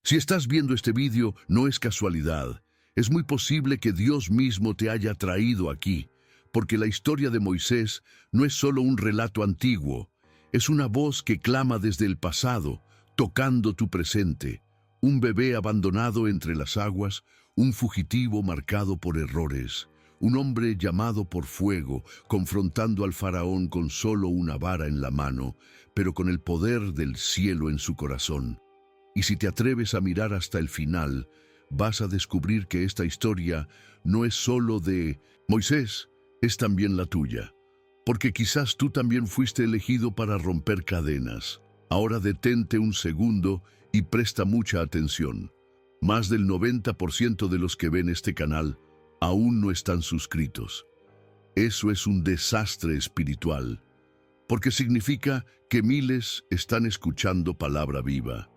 Si estás viendo este vídeo, no es casualidad. Es muy posible que Dios mismo te haya traído aquí, porque la historia de Moisés no es solo un relato antiguo, es una voz que clama desde el pasado, tocando tu presente. Un bebé abandonado entre las aguas, un fugitivo marcado por errores, un hombre llamado por fuego, confrontando al faraón con solo una vara en la mano, pero con el poder del cielo en su corazón. Y si te atreves a mirar hasta el final, vas a descubrir que esta historia no es solo de Moisés, es también la tuya. Porque quizás tú también fuiste elegido para romper cadenas. Ahora detente un segundo y presta mucha atención. Más del 90% de los que ven este canal aún no están suscritos. Eso es un desastre espiritual, porque significa que miles están escuchando palabra viva.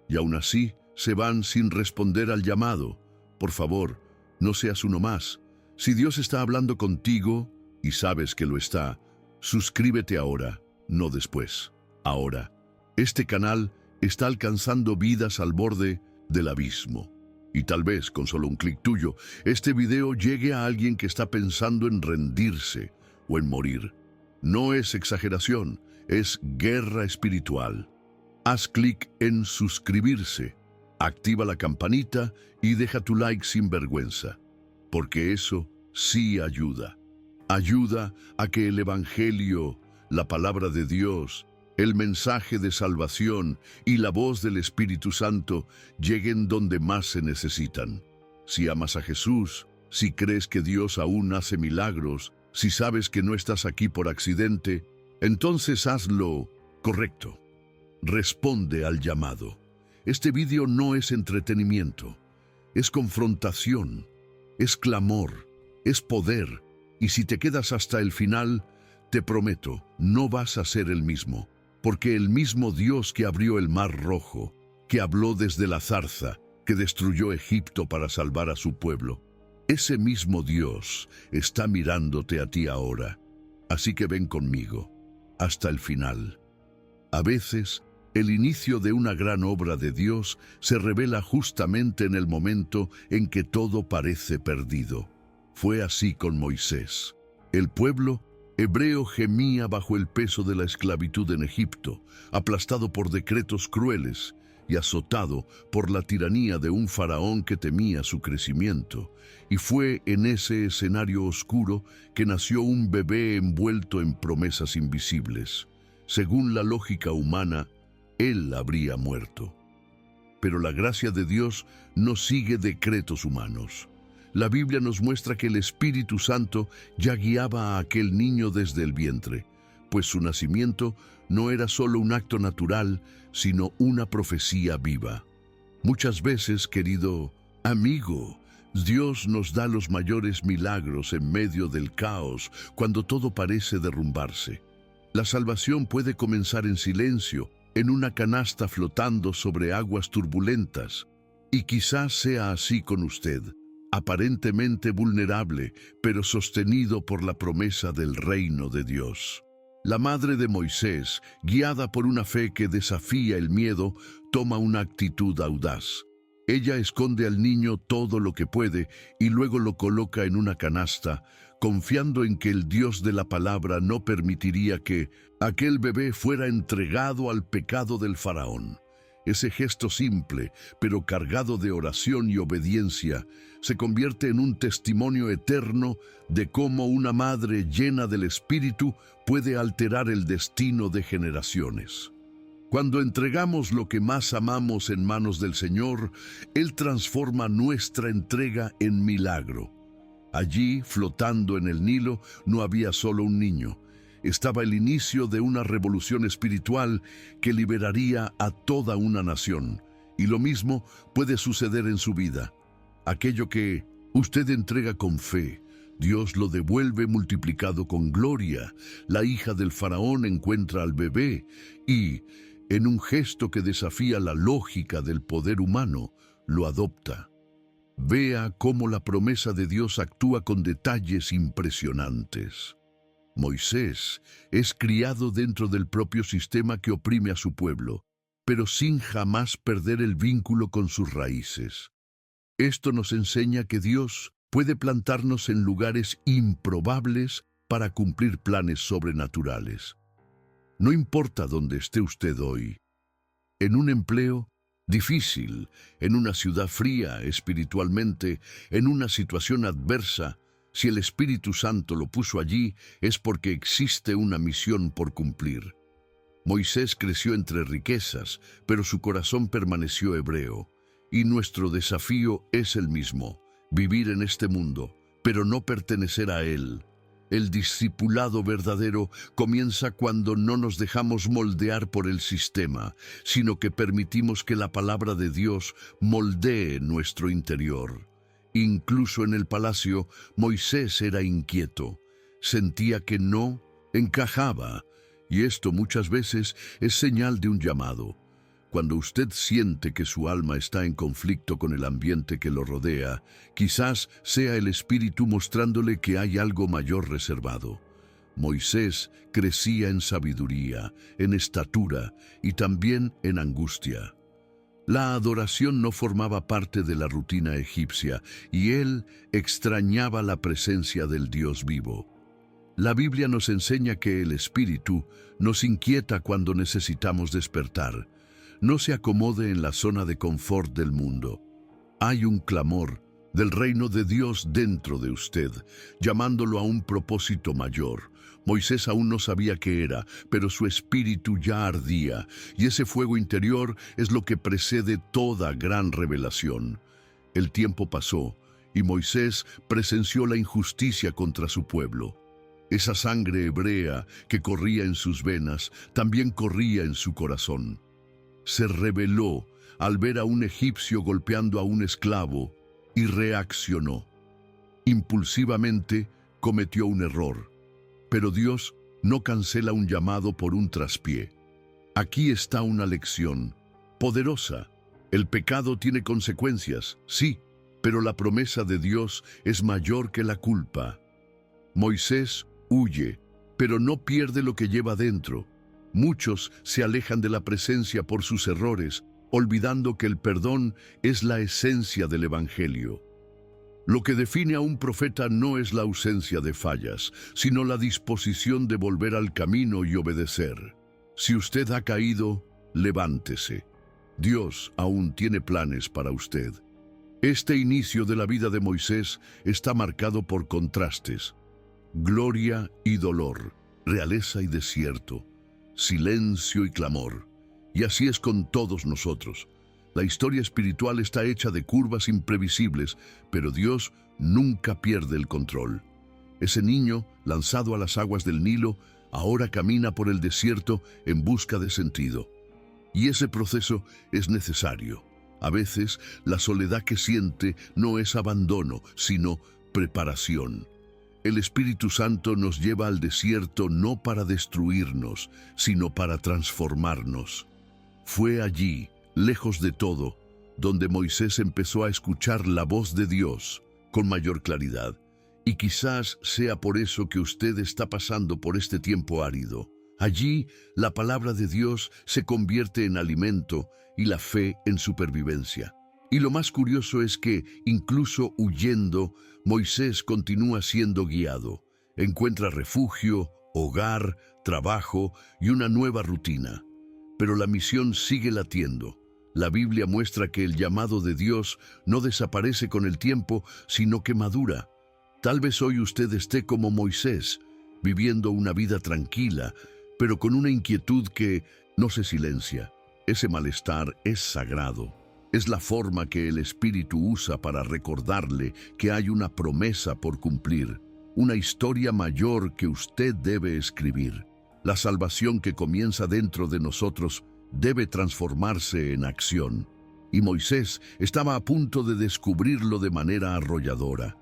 Y aún así se van sin responder al llamado. Por favor, no seas uno más. Si Dios está hablando contigo, y sabes que lo está, suscríbete ahora, no después. Ahora. Este canal está alcanzando vidas al borde del abismo. Y tal vez, con solo un clic tuyo, este video llegue a alguien que está pensando en rendirse o en morir. No es exageración, es guerra espiritual. Haz clic en suscribirse, activa la campanita y deja tu like sin vergüenza, porque eso sí ayuda. Ayuda a que el Evangelio, la palabra de Dios, el mensaje de salvación y la voz del Espíritu Santo lleguen donde más se necesitan. Si amas a Jesús, si crees que Dios aún hace milagros, si sabes que no estás aquí por accidente, entonces hazlo correcto. Responde al llamado. Este vídeo no es entretenimiento, es confrontación, es clamor, es poder, y si te quedas hasta el final, te prometo, no vas a ser el mismo. Porque el mismo Dios que abrió el Mar Rojo, que habló desde la zarza, que destruyó Egipto para salvar a su pueblo, ese mismo Dios está mirándote a ti ahora. Así que ven conmigo, hasta el final. A veces, el inicio de una gran obra de Dios se revela justamente en el momento en que todo parece perdido. Fue así con Moisés. El pueblo hebreo gemía bajo el peso de la esclavitud en Egipto, aplastado por decretos crueles y azotado por la tiranía de un faraón que temía su crecimiento. Y fue en ese escenario oscuro que nació un bebé envuelto en promesas invisibles. Según la lógica humana, él habría muerto. Pero la gracia de Dios no sigue decretos humanos. La Biblia nos muestra que el Espíritu Santo ya guiaba a aquel niño desde el vientre, pues su nacimiento no era solo un acto natural, sino una profecía viva. Muchas veces, querido amigo, Dios nos da los mayores milagros en medio del caos, cuando todo parece derrumbarse. La salvación puede comenzar en silencio, en una canasta flotando sobre aguas turbulentas, y quizás sea así con usted. Aparentemente vulnerable, pero sostenido por la promesa del reino de Dios. La madre de Moisés, guiada por una fe que desafía el miedo, toma una actitud audaz. Ella esconde al niño todo lo que puede y luego lo coloca en una canasta, confiando en que el Dios de la palabra no permitiría que aquel bebé fuera entregado al pecado del faraón. Ese gesto simple, pero cargado de oración y obediencia, se convierte en un testimonio eterno de cómo una madre llena del Espíritu puede alterar el destino de generaciones. Cuando entregamos lo que más amamos en manos del Señor, Él transforma nuestra entrega en milagro. Allí, flotando en el Nilo, no había solo un niño. Estaba el inicio de una revolución espiritual que liberaría a toda una nación. Y lo mismo puede suceder en su vida. Aquello que usted entrega con fe, Dios lo devuelve multiplicado con gloria. La hija del faraón encuentra al bebé y, en un gesto que desafía la lógica del poder humano, lo adopta. Vea cómo la promesa de Dios actúa con detalles impresionantes. Moisés es criado dentro del propio sistema que oprime a su pueblo. pero sin jamás perder el vínculo con sus raíces. Esto nos enseña que Dios puede plantarnos en lugares improbables para cumplir planes sobrenaturales. No importa dónde esté usted hoy, en un empleo difícil, en una ciudad fría espiritualmente, en una situación adversa, si el Espíritu Santo lo puso allí es porque existe una misión por cumplir. Moisés creció entre riquezas, pero su corazón permaneció hebreo. Y nuestro desafío es el mismo, vivir en este mundo, pero no pertenecer a él. El discipulado verdadero comienza cuando no nos dejamos moldear por el sistema, sino que permitimos que la palabra de Dios moldee nuestro interior. Incluso en el palacio, Moisés era inquieto. Sentía que no encajaba, y esto muchas veces es señal de un llamado. Cuando usted siente que su alma está en conflicto con el ambiente que lo rodea, quizás sea el Espíritu mostrándole que hay algo mayor reservado. Moisés crecía en sabiduría, en estatura y también en angustia. La adoración no formaba parte de la rutina egipcia y él extrañaba la presencia del Dios vivo. La Biblia nos enseña que el Espíritu nos inquieta cuando necesitamos despertar. No se acomode en la zona de confort del mundo. Hay un clamor del reino de Dios dentro de usted, llamándolo a un propósito mayor. Moisés aún no sabía qué era, pero su espíritu ya ardía, y ese fuego interior es lo que precede toda gran revelación. El tiempo pasó, y Moisés presenció la injusticia contra su pueblo. Esa sangre hebrea que corría en sus venas también corría en su corazón. Se rebeló al ver a un egipcio golpeando a un esclavo y reaccionó. Impulsivamente cometió un error, pero Dios no cancela un llamado por un traspié. Aquí está una lección poderosa. El pecado tiene consecuencias, sí, pero la promesa de Dios es mayor que la culpa. Moisés huye, pero no pierde lo que lleva dentro. Muchos se alejan de la presencia por sus errores, olvidando que el perdón es la esencia del Evangelio. Lo que define a un profeta no es la ausencia de fallas, sino la disposición de volver al camino y obedecer. Si usted ha caído, levántese. Dios aún tiene planes para usted. Este inicio de la vida de Moisés está marcado por contrastes. Gloria y dolor, realeza y desierto, silencio y clamor. Y así es con todos nosotros. La historia espiritual está hecha de curvas imprevisibles, pero Dios nunca pierde el control. Ese niño, lanzado a las aguas del Nilo, ahora camina por el desierto en busca de sentido. Y ese proceso es necesario. A veces, la soledad que siente no es abandono, sino preparación. El Espíritu Santo nos lleva al desierto no para destruirnos, sino para transformarnos. Fue allí, lejos de todo, donde Moisés empezó a escuchar la voz de Dios con mayor claridad. Y quizás sea por eso que usted está pasando por este tiempo árido. Allí, la palabra de Dios se convierte en alimento y la fe en supervivencia. Y lo más curioso es que, incluso huyendo, Moisés continúa siendo guiado. Encuentra refugio, hogar, trabajo y una nueva rutina. Pero la misión sigue latiendo. La Biblia muestra que el llamado de Dios no desaparece con el tiempo, sino que madura. Tal vez hoy usted esté como Moisés, viviendo una vida tranquila, pero con una inquietud que no se silencia. Ese malestar es sagrado. Es la forma que el Espíritu usa para recordarle que hay una promesa por cumplir, una historia mayor que usted debe escribir. La salvación que comienza dentro de nosotros debe transformarse en acción. Y Moisés estaba a punto de descubrirlo de manera arrolladora.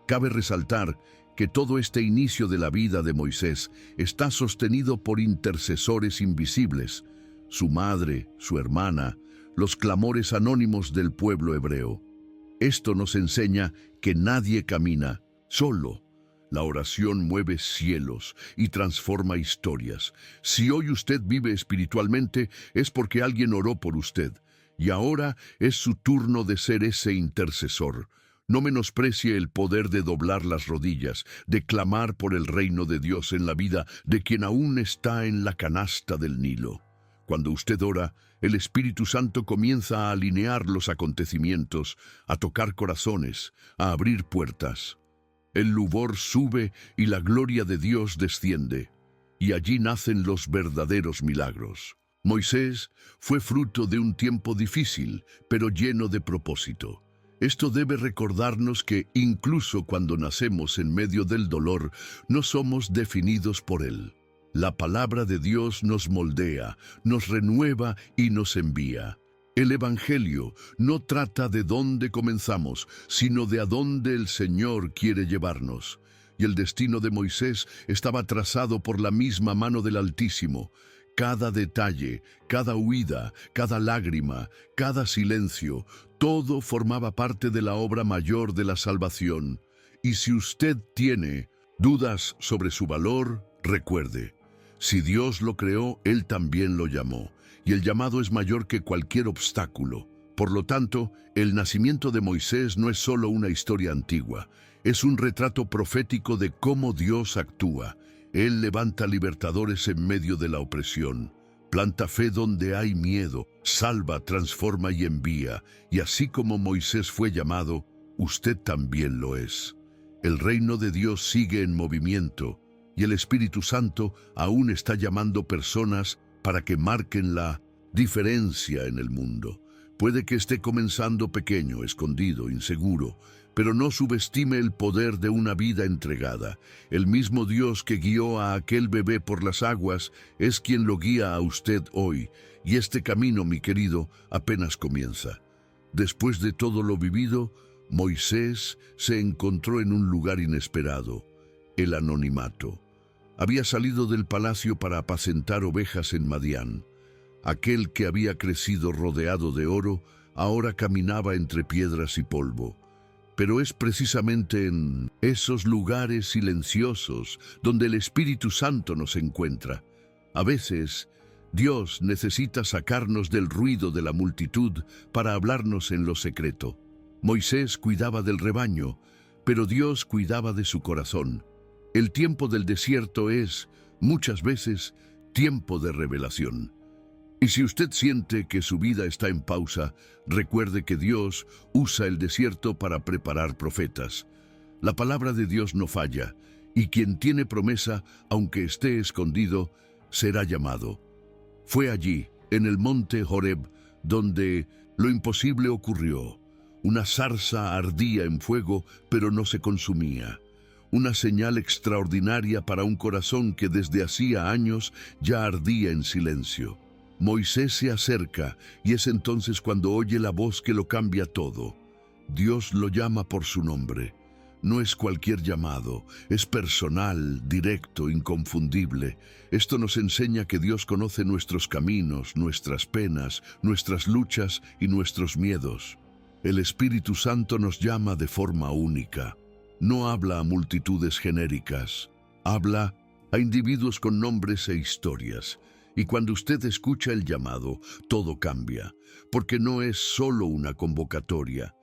Cabe resaltar que todo este inicio de la vida de Moisés está sostenido por intercesores invisibles, su madre, su hermana, los clamores anónimos del pueblo hebreo. Esto nos enseña que nadie camina solo. La oración mueve cielos y transforma historias. Si hoy usted vive espiritualmente, es porque alguien oró por usted. Y ahora es su turno de ser ese intercesor. No menosprecie el poder de doblar las rodillas, de clamar por el reino de Dios en la vida de quien aún está en la canasta del Nilo. Cuando usted ora, el Espíritu Santo comienza a alinear los acontecimientos, a tocar corazones, a abrir puertas. El lubor sube y la gloria de Dios desciende, y allí nacen los verdaderos milagros. Moisés fue fruto de un tiempo difícil, pero lleno de propósito. Esto debe recordarnos que incluso cuando nacemos en medio del dolor, no somos definidos por él. La palabra de Dios nos moldea, nos renueva y nos envía. El Evangelio no trata de dónde comenzamos, sino de a dónde el Señor quiere llevarnos. Y el destino de Moisés estaba trazado por la misma mano del Altísimo. Cada detalle, cada huida, cada lágrima, cada silencio, todo formaba parte de la obra mayor de la salvación. Y si usted tiene dudas sobre su valor, recuerde, si Dios lo creó, Él también lo llamó, y el llamado es mayor que cualquier obstáculo. Por lo tanto, el nacimiento de Moisés no es solo una historia antigua, es un retrato profético de cómo Dios actúa. Él levanta libertadores en medio de la opresión, planta fe donde hay miedo, salva, transforma y envía, y así como Moisés fue llamado, usted también lo es. El reino de Dios sigue en movimiento, y el Espíritu Santo aún está llamando personas para que marquen la diferencia en el mundo. Puede que esté comenzando pequeño, escondido, inseguro, pero no subestime el poder de una vida entregada. El mismo Dios que guió a aquel bebé por las aguas es quien lo guía a usted hoy, y este camino, mi querido, apenas comienza. Después de todo lo vivido, Moisés se encontró en un lugar inesperado, el anonimato. Había salido del palacio para apacentar ovejas en Madián. Aquel que había crecido rodeado de oro, ahora caminaba entre piedras y polvo. Pero es precisamente en esos lugares silenciosos donde el Espíritu Santo nos encuentra. A veces, Dios necesita sacarnos del ruido de la multitud para hablarnos en lo secreto. Moisés cuidaba del rebaño, pero Dios cuidaba de su corazón. El tiempo del desierto es, muchas veces, tiempo de revelación. Y si usted siente que su vida está en pausa, recuerde que Dios usa el desierto para preparar profetas. La palabra de Dios no falla, y quien tiene promesa, aunque esté escondido, será llamado. Fue allí, en el monte Horeb, donde lo imposible ocurrió. Una zarza ardía en fuego, pero no se consumía. Una señal extraordinaria para un corazón que desde hacía años ya ardía en silencio. Moisés se acerca y es entonces cuando oye la voz que lo cambia todo. Dios lo llama por su nombre. No es cualquier llamado, es personal, directo, inconfundible. Esto nos enseña que Dios conoce nuestros caminos, nuestras penas, nuestras luchas y nuestros miedos. El Espíritu Santo nos llama de forma única. No habla a multitudes genéricas, habla a individuos con nombres e historias. Y cuando usted escucha el llamado, todo cambia, porque no es solo una convocatoria,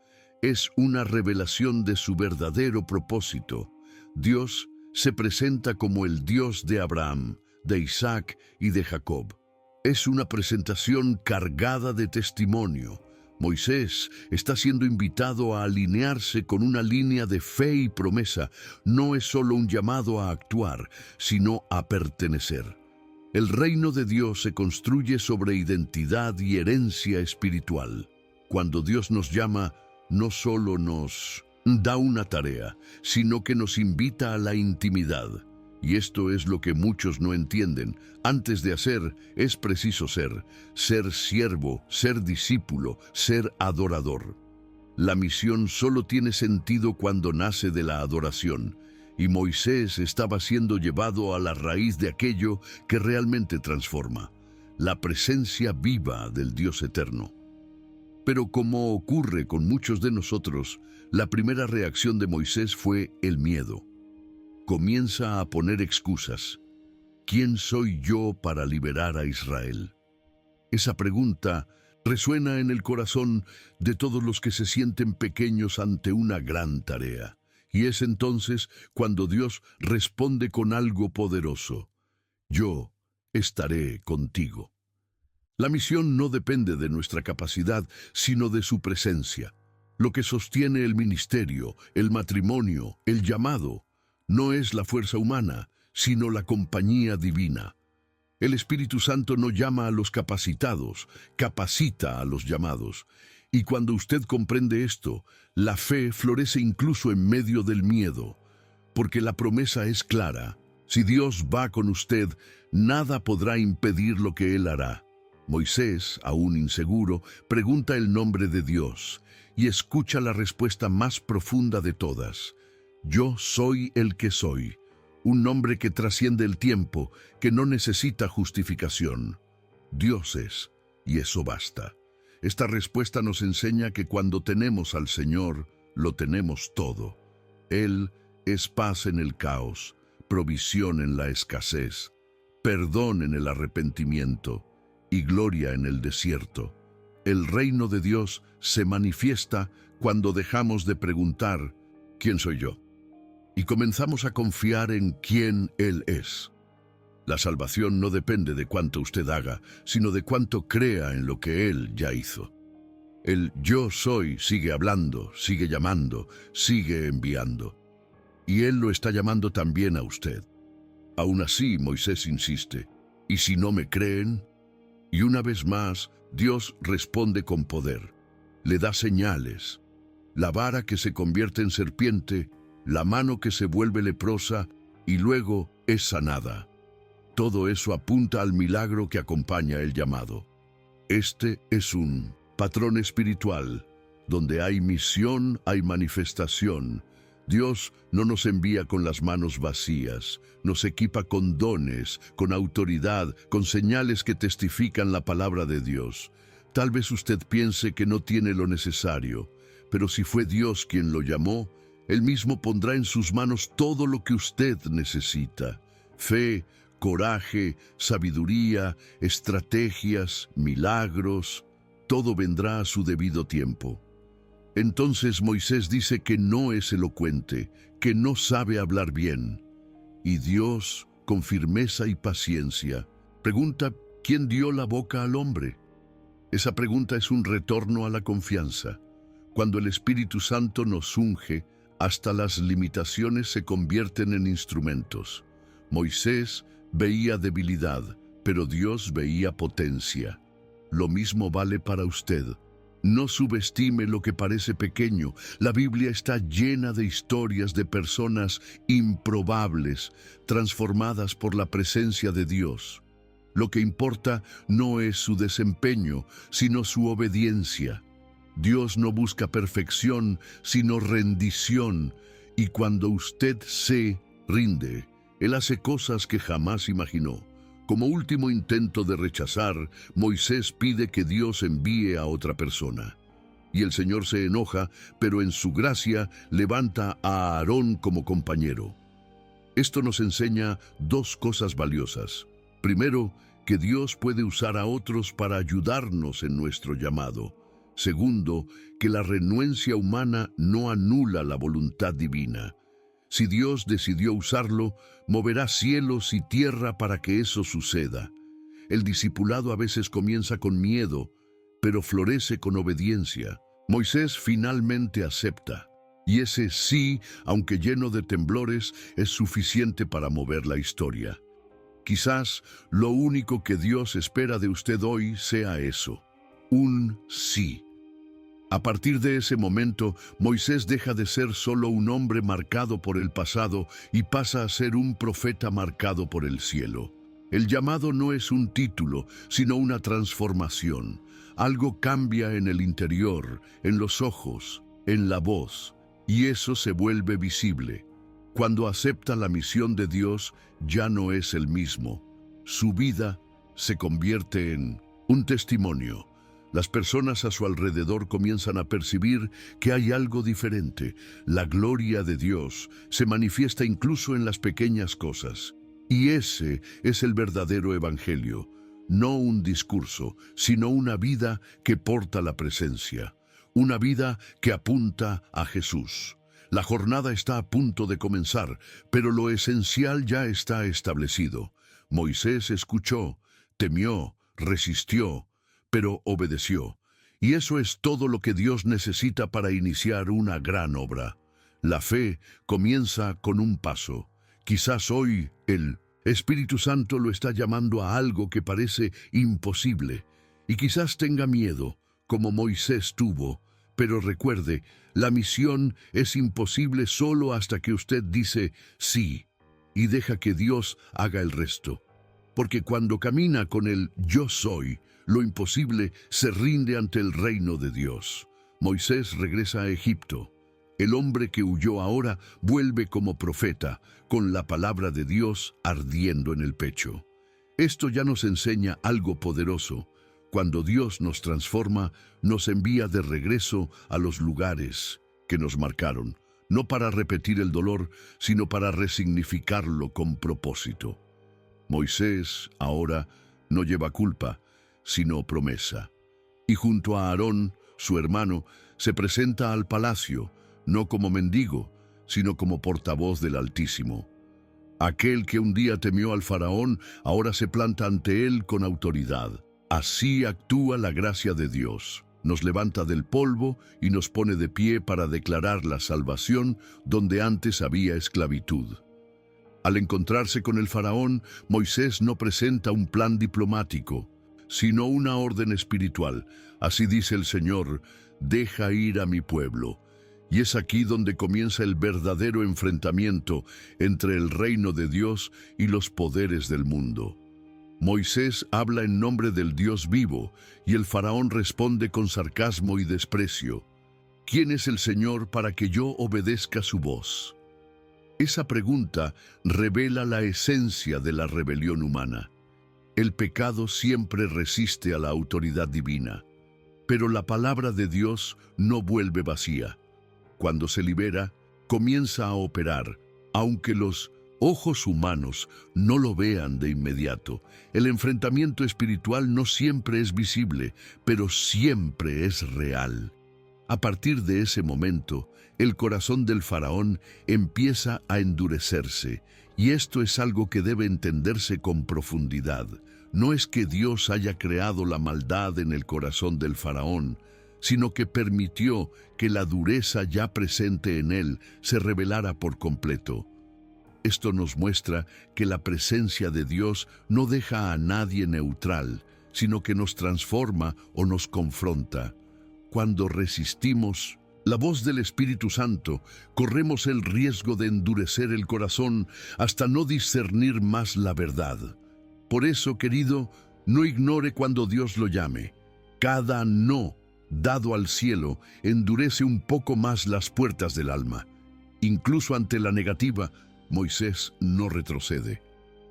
es una revelación de su verdadero propósito. Dios se presenta como el Dios de Abraham, de Isaac y de Jacob. Es una presentación cargada de testimonio. Moisés está siendo invitado a alinearse con una línea de fe y promesa. No es solo un llamado a actuar, sino a pertenecer. El reino de Dios se construye sobre identidad y herencia espiritual. Cuando Dios nos llama, no solo nos da una tarea, sino que nos invita a la intimidad. Y esto es lo que muchos no entienden. Antes de hacer, es preciso ser siervo, ser discípulo, ser adorador. La misión solo tiene sentido cuando nace de la adoración. Y Moisés estaba siendo llevado a la raíz de aquello que realmente transforma, la presencia viva del Dios eterno. Pero como ocurre con muchos de nosotros, la primera reacción de Moisés fue el miedo. comienza a poner excusas. ¿Quién soy yo para liberar a Israel? Esa pregunta resuena en el corazón de todos los que se sienten pequeños ante una gran tarea. Y es entonces cuando Dios responde con algo poderoso. Yo estaré contigo. La misión no depende de nuestra capacidad, sino de su presencia. Lo que sostiene el ministerio, el matrimonio, el llamado, no es la fuerza humana, sino la compañía divina. El Espíritu Santo no llama a los capacitados, capacita a los llamados. Y cuando usted comprende esto, la fe florece incluso en medio del miedo, porque la promesa es clara. Si Dios va con usted, nada podrá impedir lo que Él hará. Moisés, aún inseguro, pregunta el nombre de Dios y escucha la respuesta más profunda de todas. Yo soy el que soy. Un nombre que trasciende el tiempo, que no necesita justificación. Dios es, y eso basta. Esta respuesta nos enseña que cuando tenemos al Señor, lo tenemos todo. Él es paz en el caos, provisión en la escasez, perdón en el arrepentimiento y gloria en el desierto. El reino de Dios se manifiesta cuando dejamos de preguntar ¿quién soy yo? Y comenzamos a confiar en quién Él es. La salvación no depende de cuánto usted haga, sino de cuánto crea en lo que Él ya hizo. El yo soy sigue hablando, sigue llamando, sigue enviando. Y Él lo está llamando también a usted. Aún así, Moisés insiste, ¿y si no me creen? Y una vez más, Dios responde con poder. Le da señales. La vara que se convierte en serpiente, la mano que se vuelve leprosa y luego es sanada. Todo eso apunta al milagro que acompaña el llamado. Este es un patrón espiritual. Donde hay misión, hay manifestación. Dios no nos envía con las manos vacías, nos equipa con dones, con autoridad, con señales que testifican la palabra de Dios. Tal vez usted piense que no tiene lo necesario, pero si fue Dios quien lo llamó, Él mismo pondrá en sus manos todo lo que usted necesita. Fe, coraje, sabiduría, estrategias, milagros, todo vendrá a su debido tiempo. Entonces Moisés dice que no es elocuente, que no sabe hablar bien. Y Dios, con firmeza y paciencia, pregunta ¿quién dio la boca al hombre? Esa pregunta es un retorno a la confianza. Cuando el Espíritu Santo nos unge, hasta las limitaciones se convierten en instrumentos. Moisés veía debilidad, pero Dios veía potencia. Lo mismo vale para usted. No subestime lo que parece pequeño. La Biblia está llena de historias de personas improbables, transformadas por la presencia de Dios. Lo que importa no es su desempeño, sino su obediencia. Dios no busca perfección, sino rendición, y cuando usted se rinde, Él hace cosas que jamás imaginó. Como último intento de rechazar, Moisés pide que Dios envíe a otra persona. Y el Señor se enoja, pero en su gracia levanta a Aarón como compañero. Esto nos enseña dos cosas valiosas. Primero, que Dios puede usar a otros para ayudarnos en nuestro llamado. Segundo, que la renuencia humana no anula la voluntad divina. Si Dios decidió usarlo, moverá cielos y tierra para que eso suceda. El discipulado a veces comienza con miedo, pero florece con obediencia. Moisés finalmente acepta, y ese sí, aunque lleno de temblores, es suficiente para mover la historia. Quizás lo único que Dios espera de usted hoy sea eso, un sí. A partir de ese momento, Moisés deja de ser solo un hombre marcado por el pasado y pasa a ser un profeta marcado por el cielo. El llamado no es un título, sino una transformación. Algo cambia en el interior, en los ojos, en la voz, y eso se vuelve visible. Cuando acepta la misión de Dios, ya no es el mismo. Su vida se convierte en un testimonio. Las personas a su alrededor comienzan a percibir que hay algo diferente. La gloria de Dios se manifiesta incluso en las pequeñas cosas. Y ese es el verdadero evangelio. No un discurso, sino una vida que porta la presencia. Una vida que apunta a Jesús. La jornada está a punto de comenzar, pero lo esencial ya está establecido. Moisés escuchó, temió, resistió, pero obedeció. Y eso es todo lo que Dios necesita para iniciar una gran obra. La fe comienza con un paso. Quizás hoy el Espíritu Santo lo está llamando a algo que parece imposible. Y quizás tenga miedo, como Moisés tuvo. Pero recuerde, la misión es imposible solo hasta que usted dice sí y deja que Dios haga el resto. Porque cuando camina con el yo soy, lo imposible se rinde ante el reino de Dios. Moisés regresa a Egipto. El hombre que huyó ahora vuelve como profeta, con la palabra de Dios ardiendo en el pecho. Esto ya nos enseña algo poderoso. Cuando Dios nos transforma, nos envía de regreso a los lugares que nos marcaron, no para repetir el dolor, sino para resignificarlo con propósito. Moisés ahora no lleva culpa, sino promesa. Y junto a Aarón, su hermano, se presenta al palacio, no como mendigo, sino como portavoz del Altísimo. Aquel que un día temió al faraón, ahora se planta ante él con autoridad. Así actúa la gracia de Dios. Nos levanta del polvo y nos pone de pie para declarar la salvación donde antes había esclavitud. Al encontrarse con el faraón, Moisés no presenta un plan diplomático, sino una orden espiritual. Así dice el Señor: deja ir a mi pueblo. Y es aquí donde comienza el verdadero enfrentamiento entre el reino de Dios y los poderes del mundo. Moisés habla en nombre del Dios vivo y el faraón responde con sarcasmo y desprecio. ¿Quién es el Señor para que yo obedezca su voz? Esa pregunta revela la esencia de la rebelión humana. El pecado siempre resiste a la autoridad divina, pero la palabra de Dios no vuelve vacía. Cuando se libera, comienza a operar, aunque los ojos humanos no lo vean de inmediato. El enfrentamiento espiritual no siempre es visible, pero siempre es real. A partir de ese momento, el corazón del faraón empieza a endurecerse, y esto es algo que debe entenderse con profundidad. No es que Dios haya creado la maldad en el corazón del faraón, sino que permitió que la dureza ya presente en él se revelara por completo. Esto nos muestra que la presencia de Dios no deja a nadie neutral, sino que nos transforma o nos confronta. Cuando resistimos la voz del Espíritu Santo, corremos el riesgo de endurecer el corazón hasta no discernir más la verdad. Por eso, querido, no ignore cuando Dios lo llame. Cada no dado al cielo endurece un poco más las puertas del alma. Incluso ante la negativa, Moisés no retrocede.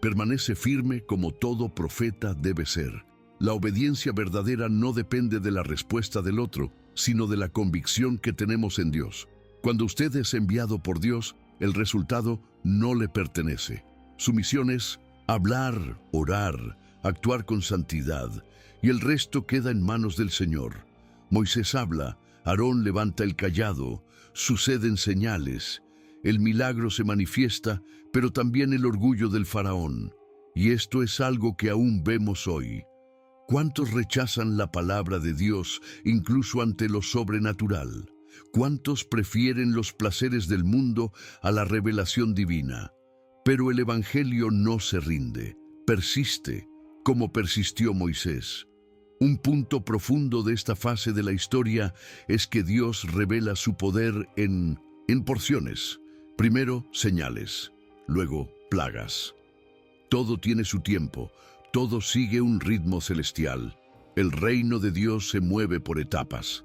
Permanece firme como todo profeta debe ser. La obediencia verdadera no depende de la respuesta del otro, sino de la convicción que tenemos en Dios. Cuando usted es enviado por Dios, el resultado no le pertenece. Su misión es hablar, orar, actuar con santidad, y el resto queda en manos del Señor. Moisés habla, Aarón levanta el cayado, suceden señales, el milagro se manifiesta, pero también el orgullo del faraón. Y esto es algo que aún vemos hoy. ¿Cuántos rechazan la palabra de Dios incluso ante lo sobrenatural? ¿Cuántos prefieren los placeres del mundo a la revelación divina? Pero el Evangelio no se rinde, persiste, como persistió Moisés. Un punto profundo de esta fase de la historia es que Dios revela su poder en porciones. Primero, señales, luego, plagas. Todo tiene su tiempo, todo sigue un ritmo celestial. El reino de Dios se mueve por etapas.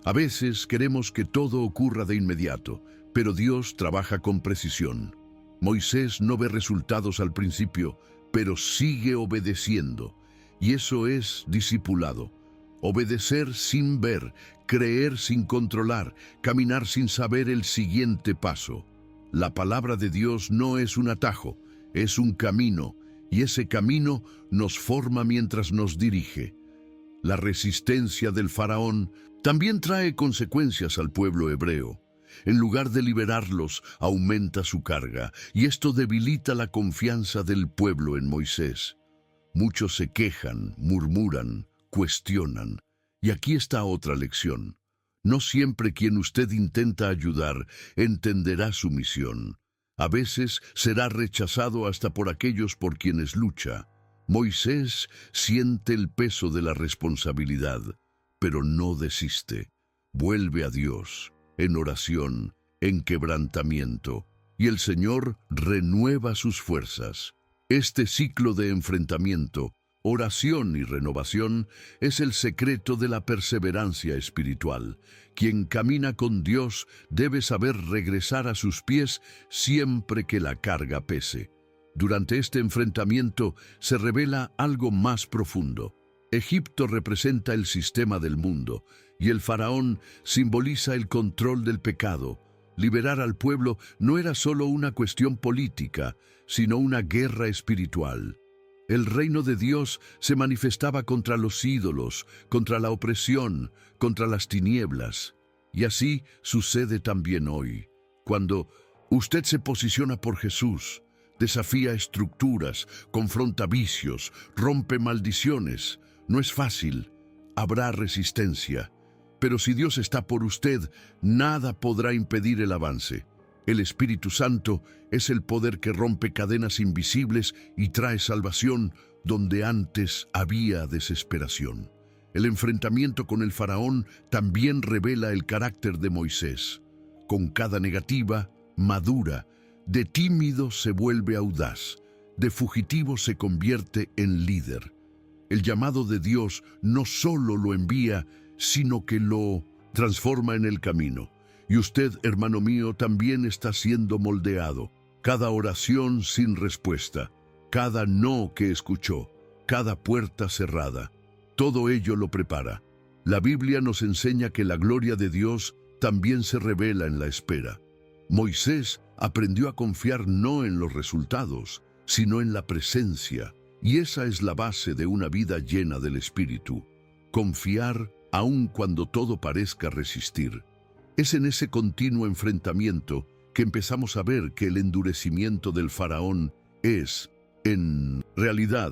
A veces queremos que todo ocurra de inmediato, pero Dios trabaja con precisión. Moisés no ve resultados al principio, pero sigue obedeciendo. Y eso es discipulado. Obedecer sin ver, creer sin controlar, caminar sin saber el siguiente paso. La palabra de Dios no es un atajo, es un camino, y ese camino nos forma mientras nos dirige. La resistencia del faraón también trae consecuencias al pueblo hebreo. En lugar de liberarlos, aumenta su carga, y esto debilita la confianza del pueblo en Moisés. Muchos se quejan, murmuran, cuestionan. Y aquí está otra lección. No siempre quien usted intenta ayudar entenderá su misión. A veces será rechazado hasta por aquellos por quienes lucha. Moisés siente el peso de la responsabilidad, pero no desiste. Vuelve a Dios, en oración, en quebrantamiento, y el Señor renueva sus fuerzas. Este ciclo de enfrentamiento, oración y renovación es el secreto de la perseverancia espiritual. Quien camina con Dios debe saber regresar a sus pies siempre que la carga pese. Durante este enfrentamiento se revela algo más profundo. Egipto representa el sistema del mundo y el faraón simboliza el control del pecado. Liberar al pueblo no era solo una cuestión política, sino una guerra espiritual. El reino de Dios se manifestaba contra los ídolos, contra la opresión, contra las tinieblas. Y así sucede también hoy. Cuando usted se posiciona por Jesús, desafía estructuras, confronta vicios, rompe maldiciones. No es fácil, habrá resistencia. Pero si Dios está por usted, nada podrá impedir el avance. El Espíritu Santo es el poder que rompe cadenas invisibles y trae salvación donde antes había desesperación. El enfrentamiento con el faraón también revela el carácter de Moisés. Con cada negativa, madura. De tímido se vuelve audaz. De fugitivo se convierte en líder. El llamado de Dios no solo lo envía, sino que lo transforma en el camino. Y usted, hermano mío, también está siendo moldeado. Cada oración sin respuesta, cada no que escuchó, cada puerta cerrada, todo ello lo prepara. La Biblia nos enseña que la gloria de Dios también se revela en la espera. Moisés aprendió a confiar no en los resultados, sino en la presencia. Y esa es la base de una vida llena del Espíritu. Confiar aun cuando todo parezca resistir. Es en ese continuo enfrentamiento que empezamos a ver que el endurecimiento del faraón es, en realidad,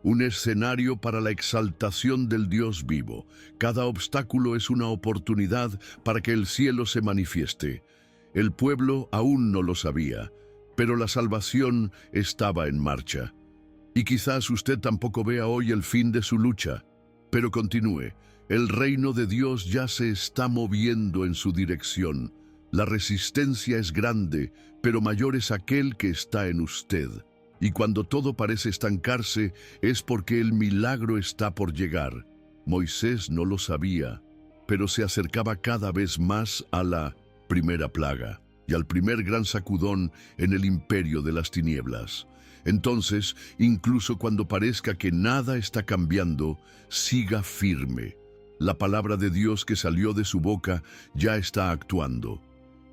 un escenario para la exaltación del Dios vivo. Cada obstáculo es una oportunidad para que el cielo se manifieste. El pueblo aún no lo sabía, pero la salvación estaba en marcha. Y quizás usted tampoco vea hoy el fin de su lucha, pero continúe. El reino de Dios ya se está moviendo en su dirección. La resistencia es grande, pero mayor es aquel que está en usted. Y cuando todo parece estancarse, es porque el milagro está por llegar. Moisés no lo sabía, pero se acercaba cada vez más a la primera plaga y al primer gran sacudón en el imperio de las tinieblas. Entonces, incluso cuando parezca que nada está cambiando, siga firme. La palabra de Dios que salió de su boca ya está actuando.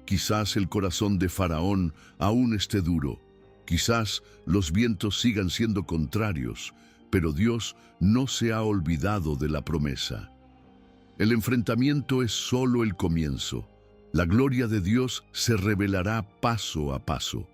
Quizás el corazón de Faraón aún esté duro. Quizás los vientos sigan siendo contrarios, pero Dios no se ha olvidado de la promesa. El enfrentamiento es solo el comienzo. La gloria de Dios se revelará paso a paso.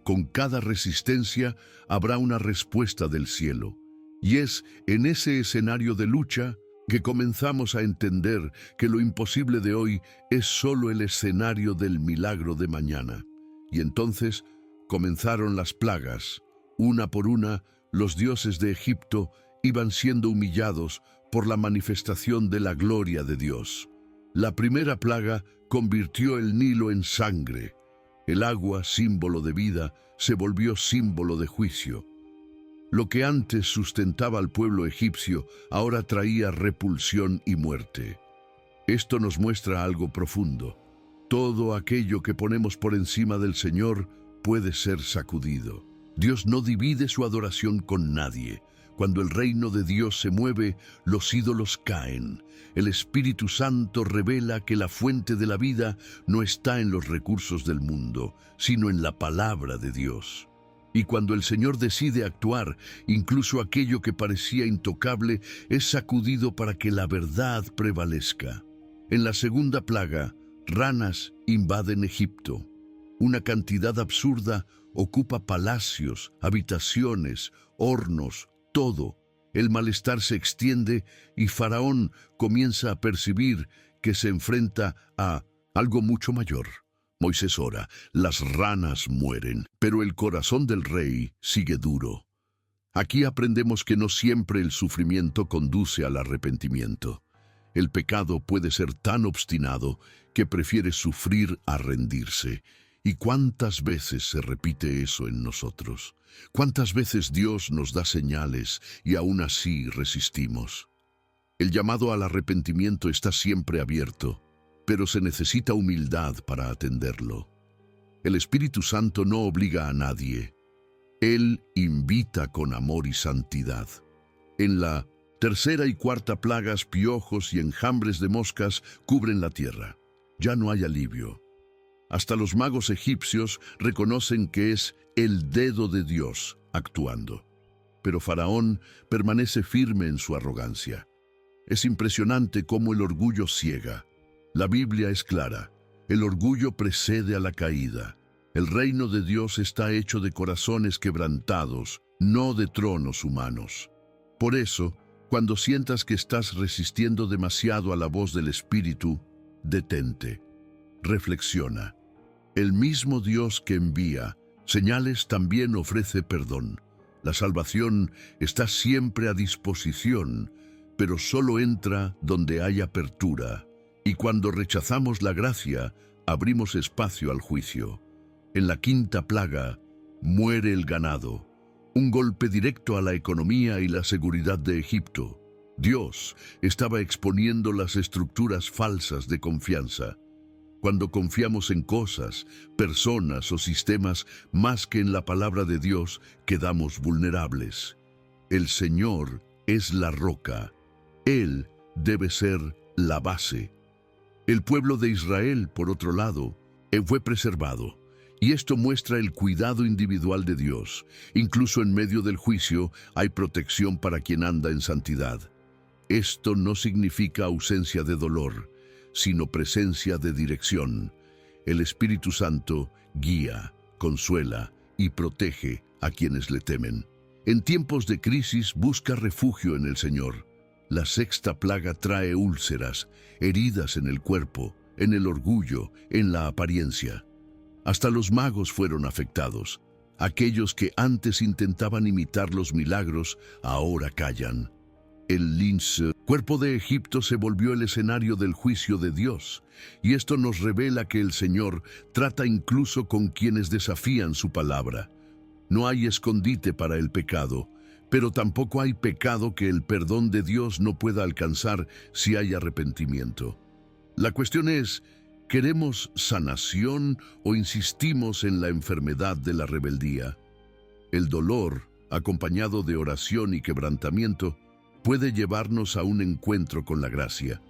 Con cada resistencia habrá una respuesta del cielo. Y es en ese escenario de lucha que comenzamos a entender que lo imposible de hoy es solo el escenario del milagro de mañana. Y entonces comenzaron las plagas. Una por una, los dioses de Egipto iban siendo humillados por la manifestación de la gloria de Dios. La primera plaga convirtió el Nilo en sangre. El agua, símbolo de vida, se volvió símbolo de juicio. Lo que antes sustentaba al pueblo egipcio ahora traía repulsión y muerte. Esto nos muestra algo profundo. Todo aquello que ponemos por encima del Señor puede ser sacudido. Dios no divide su adoración con nadie. Cuando el reino de Dios se mueve, los ídolos caen. El Espíritu Santo revela que la fuente de la vida no está en los recursos del mundo, sino en la palabra de Dios. Y cuando el Señor decide actuar, incluso aquello que parecía intocable es sacudido para que la verdad prevalezca. En la segunda plaga, ranas invaden Egipto. Una cantidad absurda ocupa palacios, habitaciones, hornos, todo. El malestar se extiende y Faraón comienza a percibir que se enfrenta a algo mucho mayor. Moisés ora, las ranas mueren, pero el corazón del rey sigue duro. Aquí aprendemos que no siempre el sufrimiento conduce al arrepentimiento. El pecado puede ser tan obstinado que prefiere sufrir a rendirse. ¿Y cuántas veces se repite eso en nosotros? ¿Cuántas veces Dios nos da señales y aún así resistimos? El llamado al arrepentimiento está siempre abierto, pero se necesita humildad para atenderlo. El Espíritu Santo no obliga a nadie. Él invita con amor y santidad. En la tercera y cuarta plagas, piojos y enjambres de moscas cubren la tierra. Ya no hay alivio. Hasta los magos egipcios reconocen que es el dedo de Dios actuando. Pero Faraón permanece firme en su arrogancia. Es impresionante cómo el orgullo ciega. La Biblia es clara. El orgullo precede a la caída. El reino de Dios está hecho de corazones quebrantados, no de tronos humanos. Por eso, cuando sientas que estás resistiendo demasiado a la voz del Espíritu, detente. Reflexiona. El mismo Dios que envía señales también ofrece perdón. La salvación está siempre a disposición, pero solo entra donde hay apertura. Y cuando rechazamos la gracia, abrimos espacio al juicio. En la quinta plaga, muere el ganado. Un golpe directo a la economía y la seguridad de Egipto. Dios estaba exponiendo las estructuras falsas de confianza. Cuando confiamos en cosas, personas o sistemas más que en la palabra de Dios, quedamos vulnerables. El Señor es la roca. Él debe ser la base. El pueblo de Israel, por otro lado, fue preservado. Y esto muestra el cuidado individual de Dios. Incluso en medio del juicio hay protección para quien anda en santidad. Esto no significa ausencia de dolor, sino presencia de dirección. El Espíritu Santo guía, consuela y protege a quienes le temen. En tiempos de crisis busca refugio en el Señor. La sexta plaga trae úlceras, heridas en el cuerpo, en el orgullo, en la apariencia. Hasta los magos fueron afectados. Aquellos que antes intentaban imitar los milagros, ahora callan. El lince, cuerpo de Egipto, se volvió el escenario del juicio de Dios, y esto nos revela que el Señor trata incluso con quienes desafían su palabra. No hay escondite para el pecado, pero tampoco hay pecado que el perdón de Dios no pueda alcanzar si hay arrepentimiento. La cuestión es, ¿queremos sanación o insistimos en la enfermedad de la rebeldía? El dolor, acompañado de oración y quebrantamiento, puede llevarnos a un encuentro con la gracia,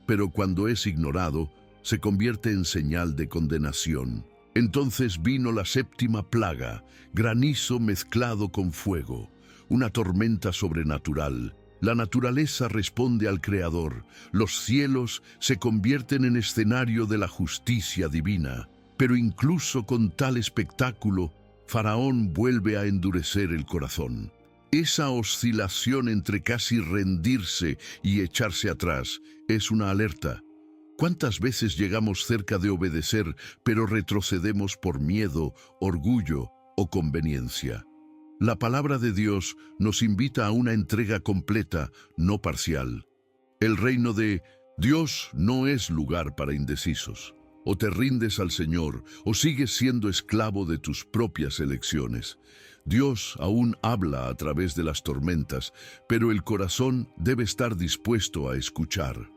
pero cuando es ignorado, se convierte en señal de condenación. Entonces vino la séptima plaga, granizo mezclado con fuego, una tormenta sobrenatural. La naturaleza responde al Creador, los cielos se convierten en escenario de la justicia divina. Pero incluso con tal espectáculo, Faraón vuelve a endurecer el corazón. Esa oscilación entre casi rendirse y echarse atrás es una alerta. ¿Cuántas veces llegamos cerca de obedecer, pero retrocedemos por miedo, orgullo o conveniencia? La palabra de Dios nos invita a una entrega completa, no parcial. El reino de Dios no es lugar para indecisos. O te rindes al Señor, o sigues siendo esclavo de tus propias elecciones. Dios aún habla a través de las tormentas, pero el corazón debe estar dispuesto a escuchar.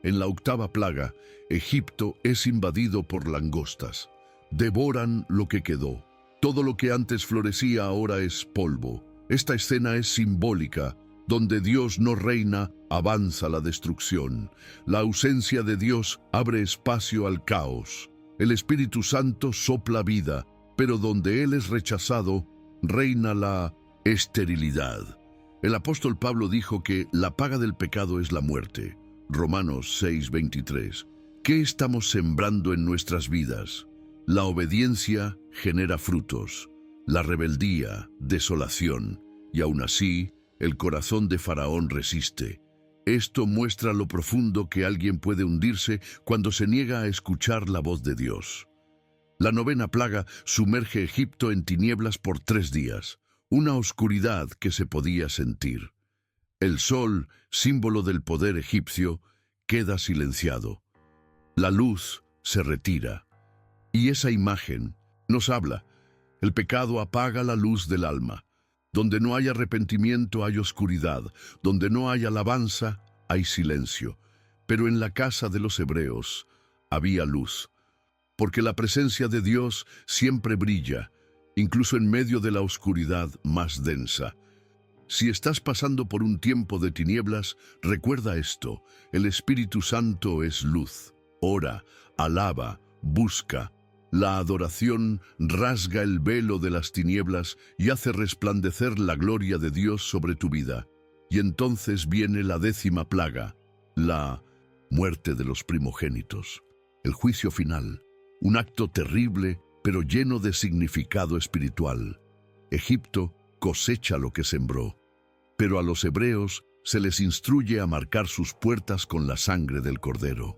En la octava plaga, Egipto es invadido por langostas. Devoran lo que quedó. Todo lo que antes florecía ahora es polvo. Esta escena es simbólica. Donde Dios no reina, avanza la destrucción. La ausencia de Dios abre espacio al caos. El Espíritu Santo sopla vida, pero donde Él es rechazado, reina la esterilidad. El apóstol Pablo dijo que la paga del pecado es la muerte. Romanos 6:23. ¿Qué estamos sembrando en nuestras vidas? La obediencia genera frutos, la rebeldía, desolación, y aún así, el corazón de Faraón resiste. Esto muestra lo profundo que alguien puede hundirse cuando se niega a escuchar la voz de Dios. La novena plaga sumerge Egipto en tinieblas por 3 días, una oscuridad que se podía sentir. El sol, símbolo del poder egipcio, queda silenciado. La luz se retira. Y esa imagen nos habla. El pecado apaga la luz del alma. Donde no hay arrepentimiento hay oscuridad, donde no hay alabanza hay silencio. Pero en la casa de los hebreos había luz, porque la presencia de Dios siempre brilla, incluso en medio de la oscuridad más densa. Si estás pasando por un tiempo de tinieblas, recuerda esto: el Espíritu Santo es luz. Ora, alaba, busca. La adoración rasga el velo de las tinieblas y hace resplandecer la gloria de Dios sobre tu vida. Y entonces viene la 10ª plaga, la muerte de los primogénitos. El juicio final, un acto terrible pero lleno de significado espiritual. Egipto cosecha lo que sembró, pero a los hebreos se les instruye a marcar sus puertas con la sangre del Cordero.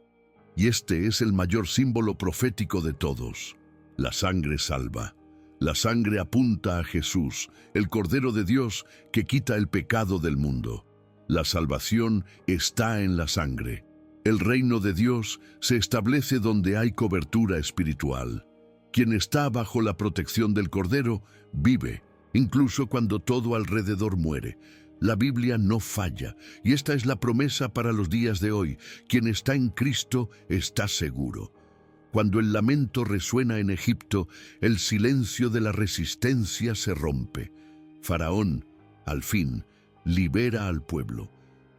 Y este es el mayor símbolo profético de todos. La sangre salva. La sangre apunta a Jesús, el Cordero de Dios que quita el pecado del mundo. La salvación está en la sangre. El reino de Dios se establece donde hay cobertura espiritual. Quien está bajo la protección del Cordero vive, incluso cuando todo alrededor muere. La Biblia no falla, y esta es la promesa para los días de hoy. Quien está en Cristo está seguro. Cuando el lamento resuena en Egipto, el silencio de la resistencia se rompe. Faraón, al fin, libera al pueblo.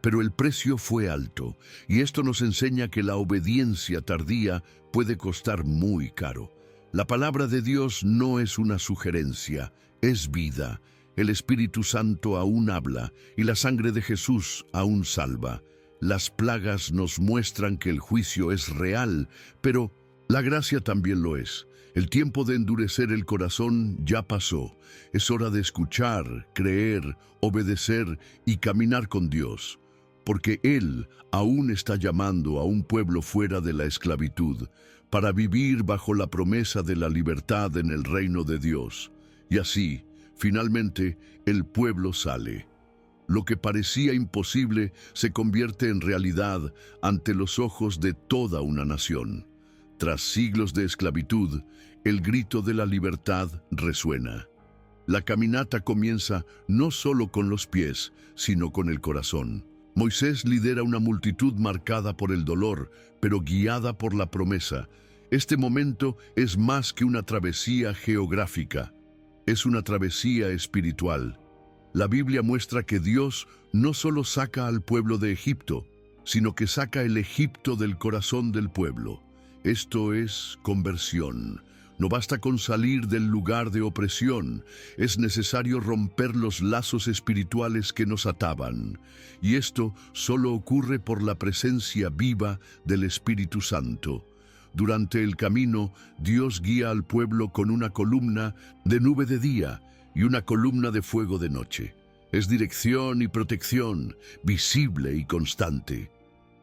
Pero el precio fue alto, y esto nos enseña que la obediencia tardía puede costar muy caro. La palabra de Dios no es una sugerencia, es vida. El Espíritu Santo aún habla, y la sangre de Jesús aún salva. Las plagas nos muestran que el juicio es real, pero la gracia también lo es. El tiempo de endurecer el corazón ya pasó. Es hora de escuchar, creer, obedecer y caminar con Dios, porque Él aún está llamando a un pueblo fuera de la esclavitud, para vivir bajo la promesa de la libertad en el reino de Dios. Y así, finalmente, el pueblo sale. Lo que parecía imposible se convierte en realidad ante los ojos de toda una nación. Tras siglos de esclavitud, el grito de la libertad resuena. La caminata comienza no solo con los pies, sino con el corazón. Moisés lidera una multitud marcada por el dolor, pero guiada por la promesa. Este momento es más que una travesía geográfica. Es una travesía espiritual. La Biblia muestra que Dios no solo saca al pueblo de Egipto, sino que saca el Egipto del corazón del pueblo. Esto es conversión. No basta con salir del lugar de opresión, es necesario romper los lazos espirituales que nos ataban. Y esto solo ocurre por la presencia viva del Espíritu Santo. Durante el camino, Dios guía al pueblo con una columna de nube de día y una columna de fuego de noche. Es dirección y protección, visible y constante.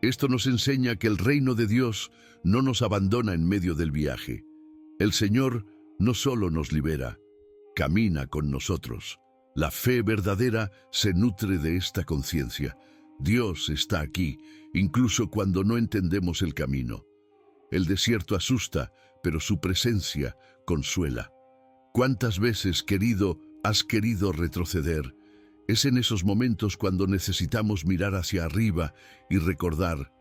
Esto nos enseña que el reino de Dios no nos abandona en medio del viaje. El Señor no solo nos libera, camina con nosotros. La fe verdadera se nutre de esta conciencia. Dios está aquí, incluso cuando no entendemos el camino. El desierto asusta, pero su presencia consuela. ¿Cuántas veces, querido, has querido retroceder? Es en esos momentos cuando necesitamos mirar hacia arriba y recordar: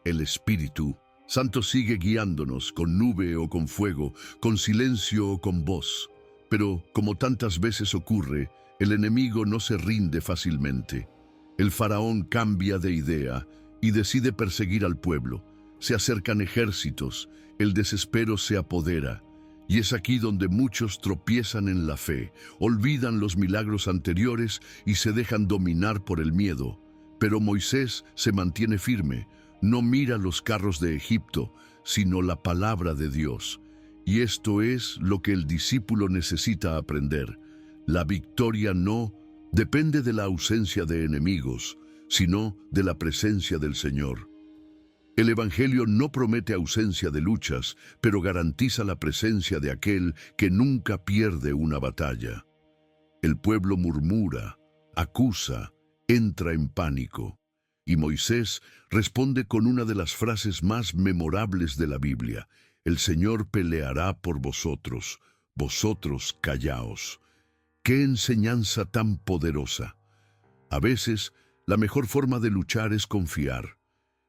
el Espíritu Santo sigue guiándonos con nube o con fuego, con silencio o con voz. Pero, como tantas veces ocurre, El enemigo no se rinde fácilmente. El faraón cambia de idea y decide perseguir al pueblo. Se acercan ejércitos, el desespero se apodera. Y es aquí donde muchos tropiezan en la fe, olvidan los milagros anteriores y se dejan dominar por el miedo. Pero Moisés se mantiene firme, no mira los carros de Egipto, sino la palabra de Dios. Y esto es lo que el discípulo necesita aprender. La victoria no depende de la ausencia de enemigos, sino de la presencia del Señor. El Evangelio no promete ausencia de luchas, pero garantiza la presencia de aquel que nunca pierde una batalla. El pueblo murmura, acusa, entra en pánico. Y Moisés responde con una de las frases más memorables de la Biblia: el Señor peleará por vosotros, vosotros callaos. ¡Qué enseñanza tan poderosa! A veces, la mejor forma de luchar es confiar.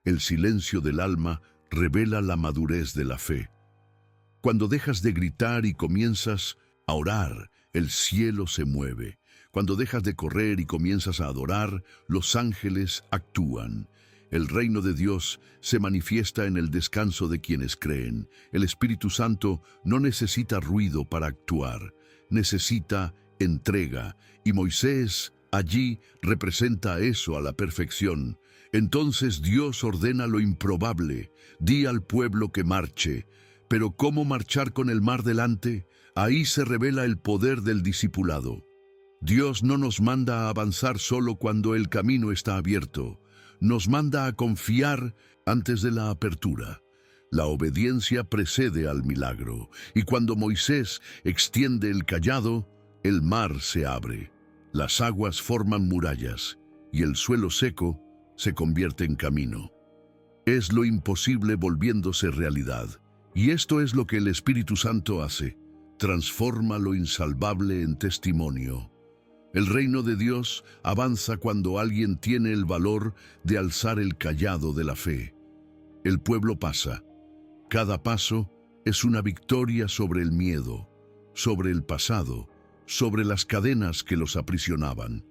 El silencio del alma revela la madurez de la fe. Cuando dejas de gritar y comienzas a orar, el cielo se mueve. Cuando dejas de correr y comienzas a adorar, los ángeles actúan. El reino de Dios se manifiesta en el descanso de quienes creen. El Espíritu Santo no necesita ruido para actuar, necesita entrega, y Moisés allí representa eso a la perfección. Entonces Dios ordena lo improbable: di al pueblo que marche. Pero ¿cómo marchar con el mar delante? Ahí se revela el poder del discipulado. Dios no nos manda a avanzar solo cuando el camino está abierto. Nos manda a confiar antes de la apertura. La obediencia precede al milagro, y cuando Moisés extiende el cayado, el mar se abre. Las aguas forman murallas, y el suelo seco se convierte en camino. Es lo imposible volviéndose realidad. Y esto es lo que el Espíritu Santo hace: transforma lo insalvable en testimonio. El reino de Dios avanza cuando alguien tiene el valor de alzar el cayado de la fe. El pueblo pasa. Cada paso es una victoria sobre el miedo, sobre el pasado, sobre las cadenas que los aprisionaban.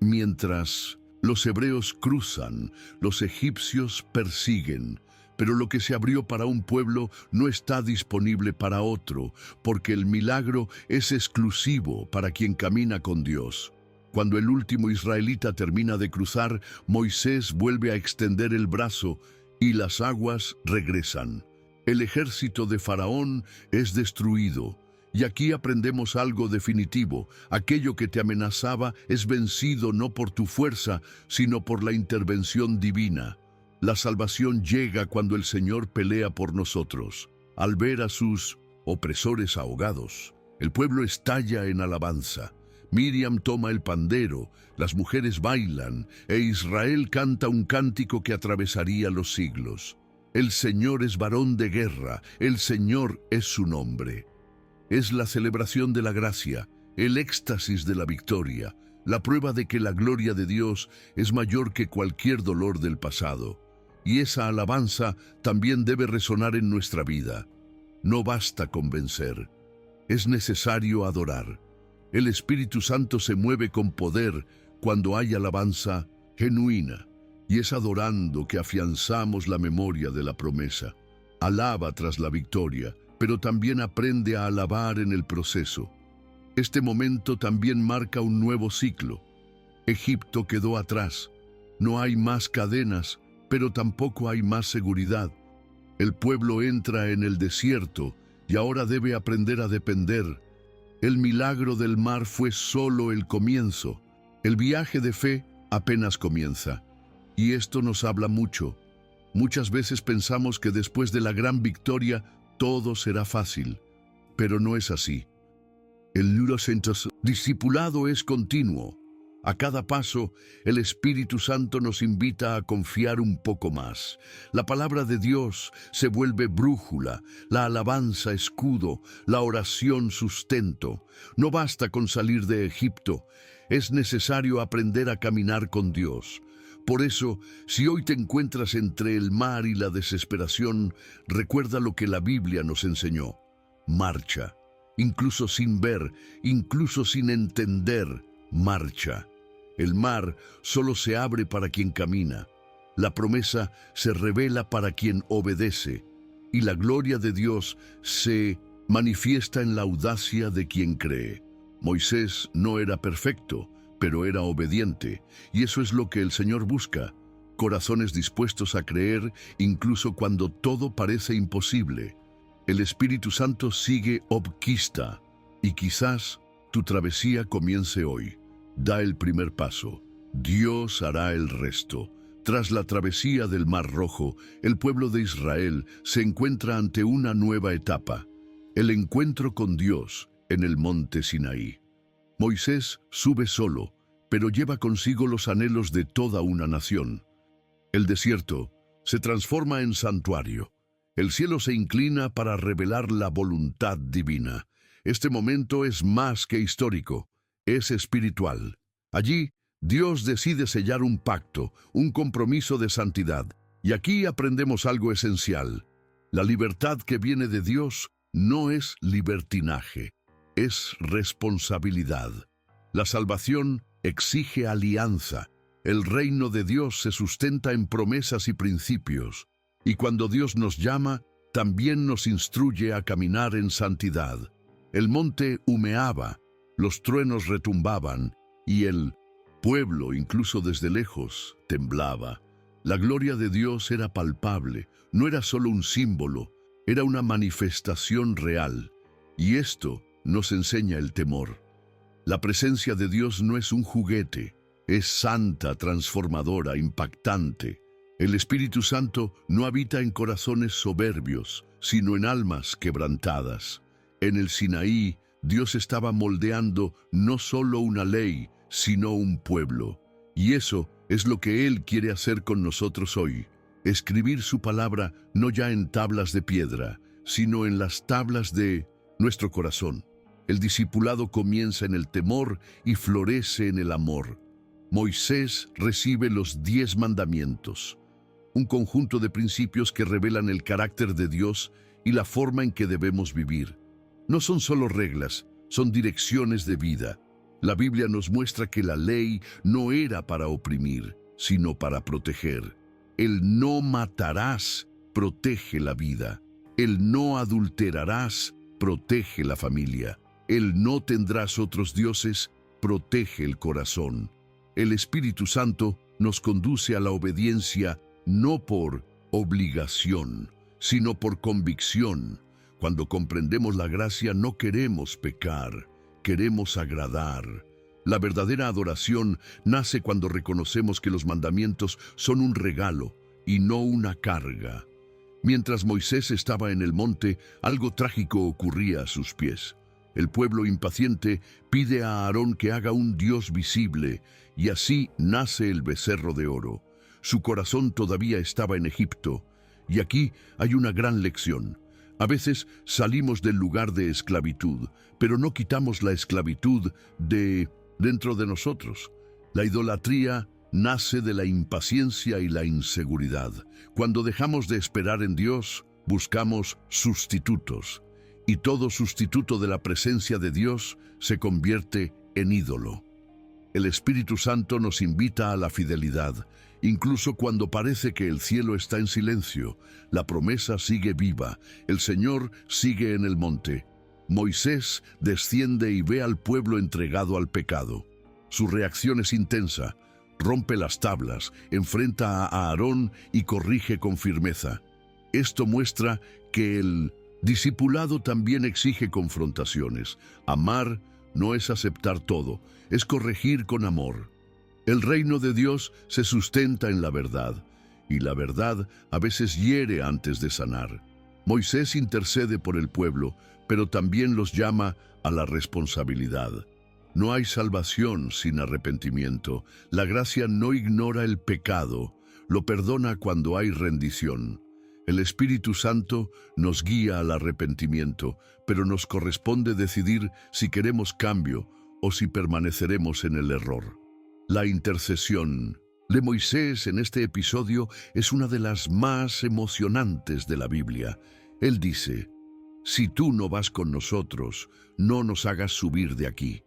Mientras los hebreos cruzan, los egipcios persiguen, pero lo que se abrió para un pueblo no está disponible para otro, porque el milagro es exclusivo para quien camina con Dios. Cuando el último israelita termina de cruzar, Moisés vuelve a extender el brazo y las aguas regresan. El ejército de Faraón es destruido. Y aquí aprendemos algo definitivo: aquello que te amenazaba es vencido no por tu fuerza, sino por la intervención divina. La salvación llega cuando el Señor pelea por nosotros. Al ver a sus opresores ahogados, el pueblo estalla en alabanza. Miriam toma el pandero, las mujeres bailan, e Israel canta un cántico que atravesaría los siglos. El Señor es varón de guerra, el Señor es su nombre. Es la celebración de la gracia, el éxtasis de la victoria, la prueba de que la gloria de Dios es mayor que cualquier dolor del pasado. Y esa alabanza también debe resonar en nuestra vida. No basta convencer, es necesario adorar. El Espíritu Santo se mueve con poder cuando hay alabanza genuina, y es adorando que afianzamos la memoria de la promesa. Alaba tras la victoria, pero también aprende a alabar en el proceso. Este momento también marca un nuevo ciclo. Egipto quedó atrás. No hay más cadenas, pero tampoco hay más seguridad. El pueblo entra en el desierto y ahora debe aprender a depender. El milagro del mar fue solo el comienzo. El viaje de fe apenas comienza. Y esto nos habla mucho. Muchas veces pensamos que después de la gran victoria todo será fácil, pero no es así. El discipulado es continuo. A cada paso, el Espíritu Santo nos invita a confiar un poco más. La palabra de Dios se vuelve brújula, la alabanza escudo, la oración sustento. No basta con salir de Egipto, es necesario aprender a caminar con Dios. Por eso, si hoy te encuentras entre el mar y la desesperación, recuerda lo que la Biblia nos enseñó. Marcha, incluso sin ver, incluso sin entender. marcha. El mar solo se abre para quien camina. La promesa se revela para quien obedece. Y la gloria de Dios se manifiesta en la audacia de quien cree. Moisés no era perfecto, pero era obediente. Y eso es lo que el Señor busca. Corazones dispuestos a creer incluso cuando todo parece imposible. El Espíritu Santo sigue obquista. Y quizás tu travesía comience hoy. Da el primer paso. Dios hará el resto. Tras la travesía del Mar Rojo, el pueblo de Israel se encuentra ante una nueva etapa, el encuentro con Dios en el monte Sinaí. Moisés sube solo, pero lleva consigo los anhelos de toda una nación. El desierto se transforma en santuario. El cielo se inclina para revelar la voluntad divina. Este momento es más que histórico, es espiritual. Allí, Dios decide sellar un pacto, un compromiso de santidad. Y aquí aprendemos algo esencial. La libertad que viene de Dios no es libertinaje, es responsabilidad. La salvación exige alianza. El reino de Dios se sustenta en promesas y principios. Y cuando Dios nos llama, también nos instruye a caminar en santidad. El monte humeaba, los truenos retumbaban, y el pueblo, incluso desde lejos, temblaba. La gloria de Dios era palpable, no era solo un símbolo, era una manifestación real. Y esto nos enseña el temor. La presencia de Dios no es un juguete, es santa, transformadora, impactante. El Espíritu Santo no habita en corazones soberbios, sino en almas quebrantadas. En el Sinaí, Dios estaba moldeando no solo una ley, sino un pueblo. Y eso es lo que Él quiere hacer con nosotros hoy. Escribir su palabra no ya en tablas de piedra, sino en las tablas de nuestro corazón. El discipulado comienza en el temor y florece en el amor. Moisés recibe los 10 mandamientos, un conjunto de principios que revelan el carácter de Dios y la forma en que debemos vivir. No son solo reglas, son direcciones de vida. La Biblia nos muestra que la ley no era para oprimir, sino para proteger. El no matarás protege la vida. El no adulterarás protege la familia. El no tendrás otros dioses protege el corazón. El Espíritu Santo nos conduce a la obediencia no por obligación, sino por convicción. Cuando comprendemos la gracia no queremos pecar, queremos agradar. La verdadera adoración nace cuando reconocemos que los mandamientos son un regalo y no una carga. Mientras Moisés estaba en el monte, algo trágico ocurría a sus pies. El pueblo impaciente pide a Aarón que haga un Dios visible, y así nace el becerro de oro. Su corazón todavía estaba en Egipto, y aquí hay una gran lección. A veces salimos del lugar de esclavitud, pero no quitamos la esclavitud dentro de nosotros. La idolatría nace de la impaciencia y la inseguridad. Cuando dejamos de esperar en Dios, buscamos sustitutos. Y todo sustituto de la presencia de Dios se convierte en ídolo. El Espíritu Santo nos invita a la fidelidad. Incluso cuando parece que el cielo está en silencio, la promesa sigue viva, el Señor sigue en el monte. Moisés desciende y ve al pueblo entregado al pecado. Su reacción es intensa, rompe las tablas, enfrenta a Aarón y corrige con firmeza. Esto muestra que el discipulado también exige confrontaciones. Amar no es aceptar todo, es corregir con amor. El reino de Dios se sustenta en la verdad, y la verdad a veces hiere antes de sanar. Moisés intercede por el pueblo, pero también los llama a la responsabilidad. No hay salvación sin arrepentimiento. La gracia no ignora el pecado, lo perdona cuando hay rendición. El Espíritu Santo nos guía al arrepentimiento, pero nos corresponde decidir si queremos cambio o si permaneceremos en el error. La intercesión de Moisés en este episodio es una de las más emocionantes de la Biblia. Él dice: «Si tú no vas con nosotros, no nos hagas subir de aquí».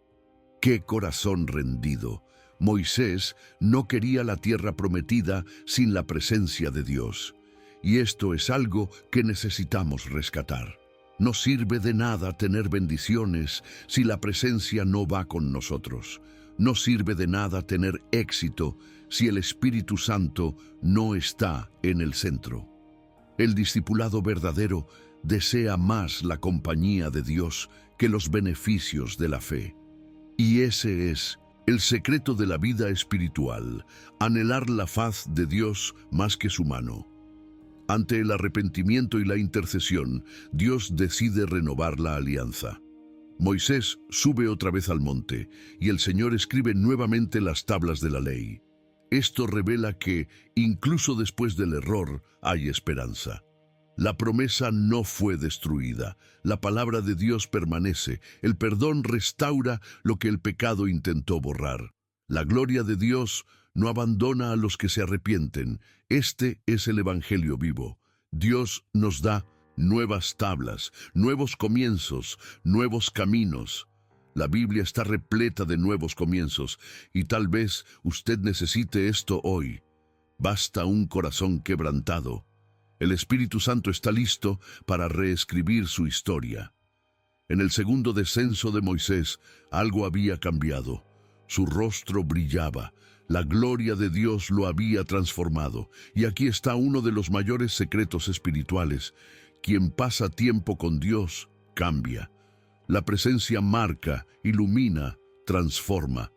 ¡Qué corazón rendido! Moisés no quería la tierra prometida sin la presencia de Dios. Y esto es algo que necesitamos rescatar. No sirve de nada tener bendiciones si la presencia no va con nosotros. No sirve de nada tener éxito si el Espíritu Santo no está en el centro. El discipulado verdadero desea más la compañía de Dios que los beneficios de la fe. Y ese es el secreto de la vida espiritual, anhelar la faz de Dios más que su mano. Ante el arrepentimiento y la intercesión, Dios decide renovar la alianza. Moisés sube otra vez al monte, y el Señor escribe nuevamente las tablas de la ley. Esto revela que, incluso después del error, hay esperanza. La promesa no fue destruida, la palabra de Dios permanece, el perdón restaura lo que el pecado intentó borrar. La gloria de Dios no abandona a los que se arrepienten. Este es el Evangelio vivo. Dios nos da nuevas tablas, nuevos comienzos, nuevos caminos. La Biblia está repleta de nuevos comienzos, y tal vez usted necesite esto hoy. Basta un corazón quebrantado. El Espíritu Santo está listo para reescribir su historia. En el segundo descenso de Moisés, algo había cambiado. Su rostro brillaba. La gloria de Dios lo había transformado. Y aquí está uno de los mayores secretos espirituales. Quien pasa tiempo con Dios, cambia. La presencia marca, ilumina, transforma.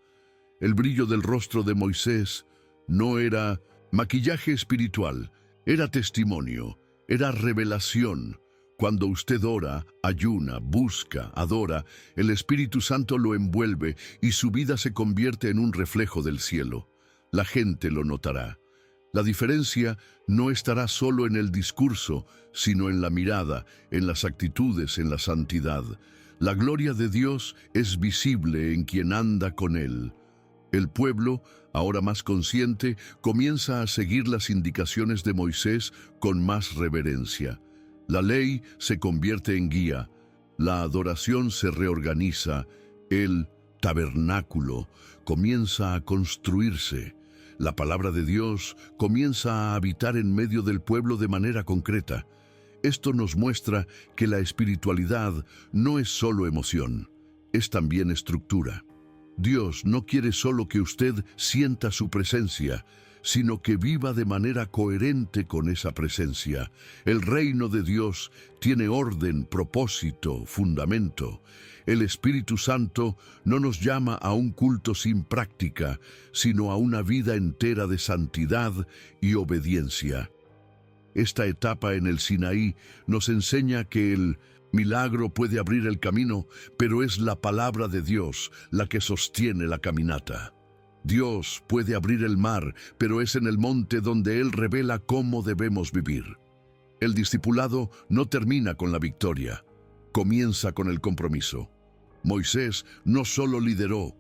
El brillo del rostro de Moisés no era maquillaje espiritual, era testimonio, era revelación. Cuando usted ora, ayuna, busca, adora, el Espíritu Santo lo envuelve y su vida se convierte en un reflejo del cielo. La gente lo notará. La diferencia no estará solo en el discurso, sino en la mirada, en las actitudes, en la santidad. La gloria de Dios es visible en quien anda con Él. El pueblo, ahora más consciente, comienza a seguir las indicaciones de Moisés con más reverencia. La ley se convierte en guía, la adoración se reorganiza, el tabernáculo comienza a construirse. La palabra de Dios comienza a habitar en medio del pueblo de manera concreta. Esto nos muestra que la espiritualidad no es solo emoción, es también estructura. Dios no quiere solo que usted sienta su presencia, sino que viva de manera coherente con esa presencia. El reino de Dios tiene orden, propósito, fundamento. El Espíritu Santo no nos llama a un culto sin práctica, sino a una vida entera de santidad y obediencia. Esta etapa en el Sinaí nos enseña que el milagro puede abrir el camino, pero es la palabra de Dios la que sostiene la caminata. Dios puede abrir el mar, pero es en el monte donde Él revela cómo debemos vivir. El discipulado no termina con la victoria, comienza con el compromiso. Moisés no solo lideró,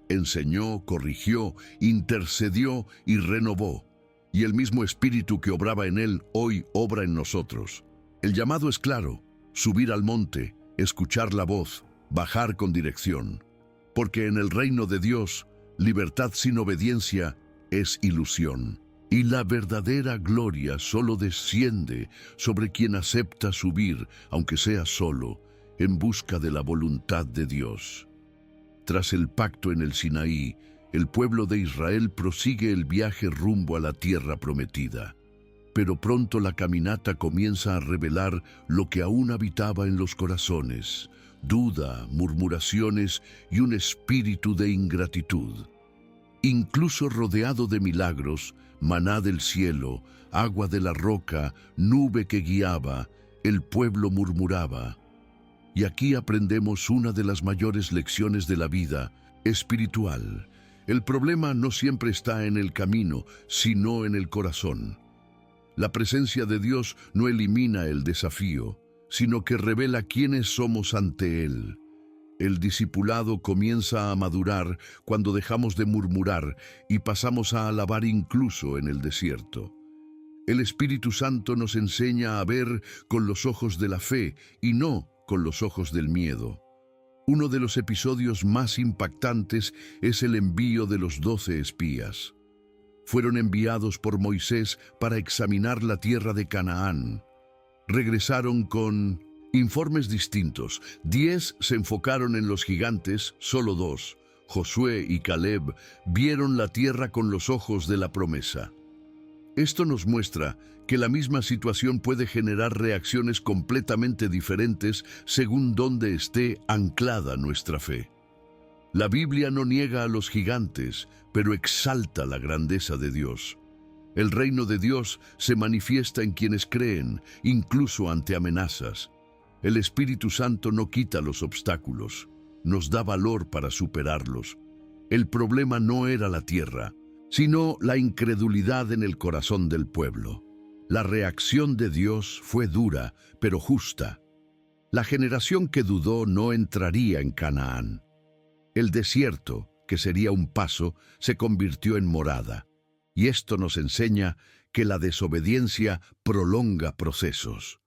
enseñó, corrigió, intercedió y renovó. Y el mismo Espíritu que obraba en él hoy obra en nosotros. El llamado es claro: subir al monte, escuchar la voz, bajar con dirección. Porque en el reino de Dios, libertad sin obediencia es ilusión. Y la verdadera gloria solo desciende sobre quien acepta subir, aunque sea solo, en busca de la voluntad de Dios. Tras el pacto en el Sinaí, el pueblo de Israel prosigue el viaje rumbo a la tierra prometida. Pero pronto la caminata comienza a revelar lo que aún habitaba en los corazones: duda, murmuraciones y un espíritu de ingratitud. Incluso rodeado de milagros, maná del cielo, agua de la roca, nube que guiaba, el pueblo murmuraba. Y aquí aprendemos una de las mayores lecciones de la vida espiritual. El problema no siempre está en el camino, sino en el corazón. La presencia de Dios no elimina el desafío, sino que revela quiénes somos ante Él. El discipulado comienza a madurar cuando dejamos de murmurar y pasamos a alabar incluso en el desierto. El Espíritu Santo nos enseña a ver con los ojos de la fe y no con los ojos del miedo. Uno de los episodios más impactantes es el envío de los 12 espías. Fueron enviados por Moisés para examinar la tierra de Canaán. Regresaron con informes distintos. 10 se enfocaron en los gigantes, solo 2, Josué y Caleb, vieron la tierra con los ojos de la promesa. Esto nos muestra que la misma situación puede generar reacciones completamente diferentes según dónde esté anclada nuestra fe. La Biblia no niega a los gigantes, pero exalta la grandeza de Dios. El reino de Dios se manifiesta en quienes creen, incluso ante amenazas. El Espíritu Santo no quita los obstáculos, nos da valor para superarlos. El problema no era la tierra, sino la incredulidad en el corazón del pueblo. La reacción de Dios fue dura, pero justa. La generación que dudó no entraría en Canaán. El desierto, que sería un paso, se convirtió en morada. Y esto nos enseña que la desobediencia prolonga procesos.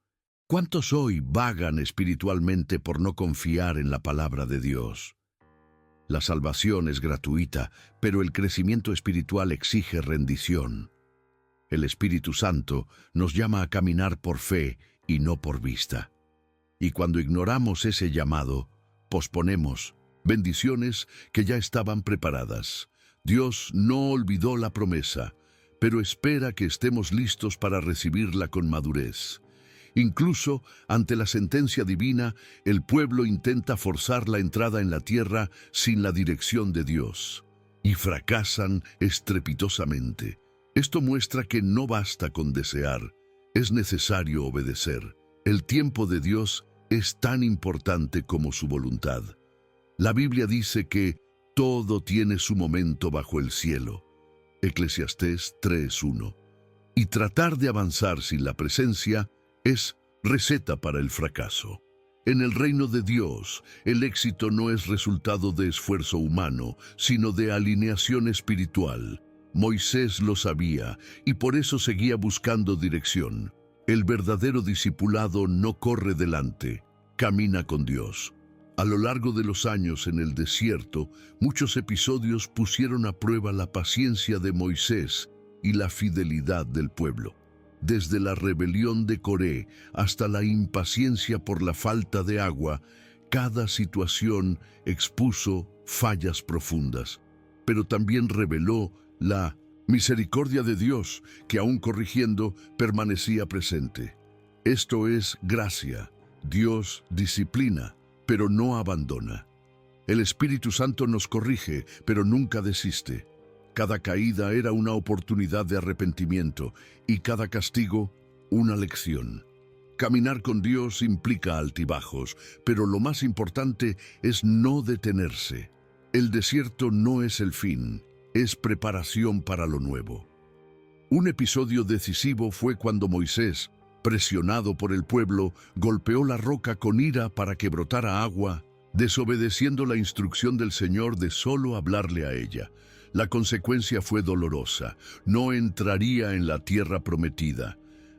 ¿Cuántos hoy vagan espiritualmente por no confiar en la palabra de Dios? La salvación es gratuita, pero el crecimiento espiritual exige rendición. El Espíritu Santo nos llama a caminar por fe y no por vista. Y cuando ignoramos ese llamado, posponemos bendiciones que ya estaban preparadas. Dios no olvidó la promesa, pero espera que estemos listos para recibirla con madurez. Incluso ante la sentencia divina, el pueblo intenta forzar la entrada en la tierra sin la dirección de Dios, y fracasan estrepitosamente. Esto muestra que no basta con desear, es necesario obedecer. El tiempo de Dios es tan importante como su voluntad. La Biblia dice que todo tiene su momento bajo el cielo. Eclesiastés 3:1. Y tratar de avanzar sin la presencia es receta para el fracaso. En el reino de Dios, el éxito no es resultado de esfuerzo humano, sino de alineación espiritual. Moisés lo sabía y por eso seguía buscando dirección. El verdadero discipulado no corre delante, camina con Dios. A lo largo de los años en el desierto, muchos episodios pusieron a prueba la paciencia de Moisés y la fidelidad del pueblo. Desde la rebelión de Coré hasta la impaciencia por la falta de agua, cada situación expuso fallas profundas, pero también reveló la misericordia de Dios, que aún corrigiendo, permanecía presente. Esto es gracia. Dios disciplina, pero no abandona. El Espíritu Santo nos corrige, pero nunca desiste. Cada caída era una oportunidad de arrepentimiento y cada castigo una lección. Caminar con Dios implica altibajos, pero lo más importante es no detenerse. El desierto no es el fin, es preparación para lo nuevo. Un episodio decisivo fue cuando Moisés, presionado por el pueblo, golpeó la roca con ira para que brotara agua, desobedeciendo la instrucción del Señor de solo hablarle a ella. La consecuencia fue dolorosa. No entraría en la tierra prometida.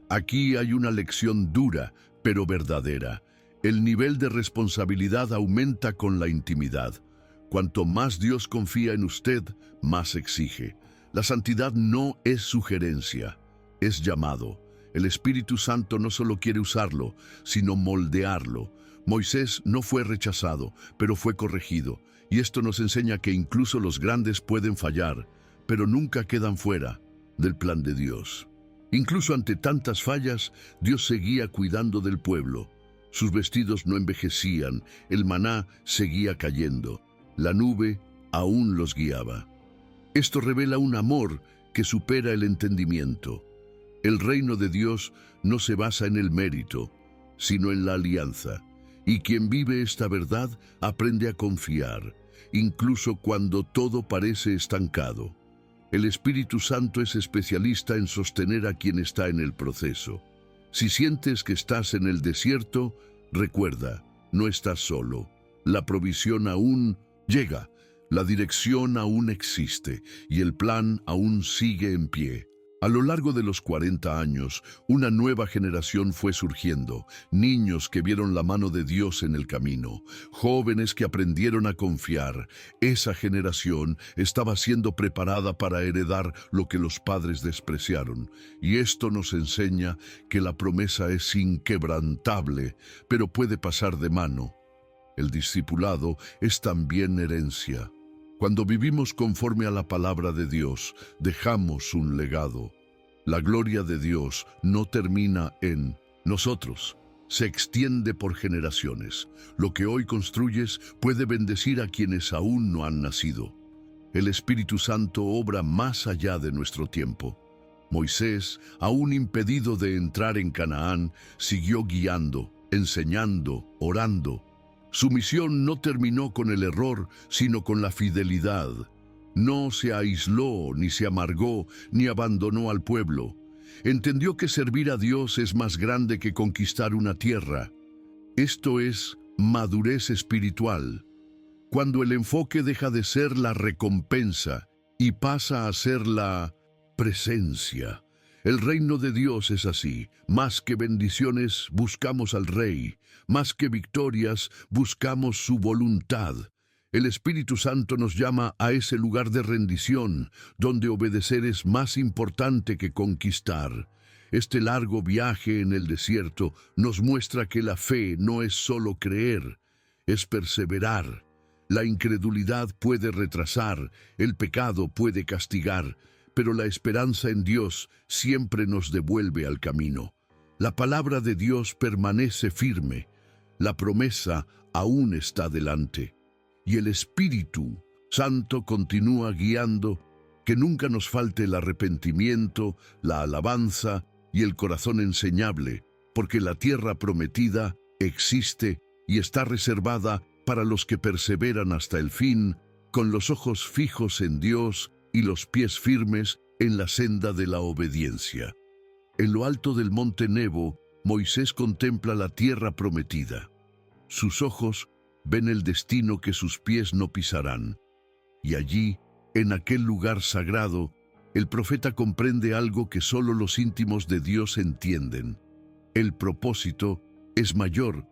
Aquí hay una lección dura, pero verdadera. El nivel de responsabilidad aumenta con la intimidad. Cuanto más Dios confía en usted, más exige. La santidad no es sugerencia, es llamado. El Espíritu Santo no solo quiere usarlo, sino moldearlo. Moisés no fue rechazado, pero fue corregido. Y esto nos enseña que incluso los grandes pueden fallar, pero nunca quedan fuera del plan de Dios. Incluso ante tantas fallas, Dios seguía cuidando del pueblo. Sus vestidos no envejecían, el maná seguía cayendo, la nube aún los guiaba. Esto revela un amor que supera el entendimiento. El reino de Dios no se basa en el mérito, sino en la alianza. Y quien vive esta verdad aprende a confiar, incluso cuando todo parece estancado. El Espíritu Santo es especialista en sostener a quien está en el proceso. Si sientes que estás en el desierto, recuerda, no estás solo. La provisión aún llega, la dirección aún existe y el plan aún sigue en pie. A lo largo de los 40 años, una nueva generación fue surgiendo, niños que vieron la mano de Dios en el camino, jóvenes que aprendieron a confiar. Esa generación estaba siendo preparada para heredar lo que los padres despreciaron, y esto nos enseña que la promesa es inquebrantable, pero puede pasar de mano. El discipulado es también herencia. Cuando vivimos conforme a la palabra de Dios, dejamos un legado. La gloria de Dios no termina en nosotros, se extiende por generaciones. Lo que hoy construyes puede bendecir a quienes aún no han nacido. El Espíritu Santo obra más allá de nuestro tiempo. Moisés, aún impedido de entrar en Canaán, siguió guiando, enseñando, orando. Su misión no terminó con el error, sino con la fidelidad. No se aisló, ni se amargó, ni abandonó al pueblo. Entendió que servir a Dios es más grande que conquistar una tierra. Esto es madurez espiritual. Cuando el enfoque deja de ser la recompensa y pasa a ser la presencia. El reino de Dios es así. Más que bendiciones, buscamos al Rey. Más que victorias, buscamos su voluntad. El Espíritu Santo nos llama a ese lugar de rendición, donde obedecer es más importante que conquistar. Este largo viaje en el desierto nos muestra que la fe no es solo creer, es perseverar. La incredulidad puede retrasar, el pecado puede castigar, pero la esperanza en Dios siempre nos devuelve al camino. La palabra de Dios permanece firme. La promesa aún está delante. Y el Espíritu Santo continúa guiando, que nunca nos falte el arrepentimiento, la alabanza y el corazón enseñable, porque la tierra prometida existe y está reservada para los que perseveran hasta el fin, con los ojos fijos en Dios y los pies firmes en la senda de la obediencia. En lo alto del monte Nebo, Moisés contempla la tierra prometida. Sus ojos ven el destino que sus pies no pisarán. Y allí, en aquel lugar sagrado, el profeta comprende algo que solo los íntimos de Dios entienden. El propósito es mayor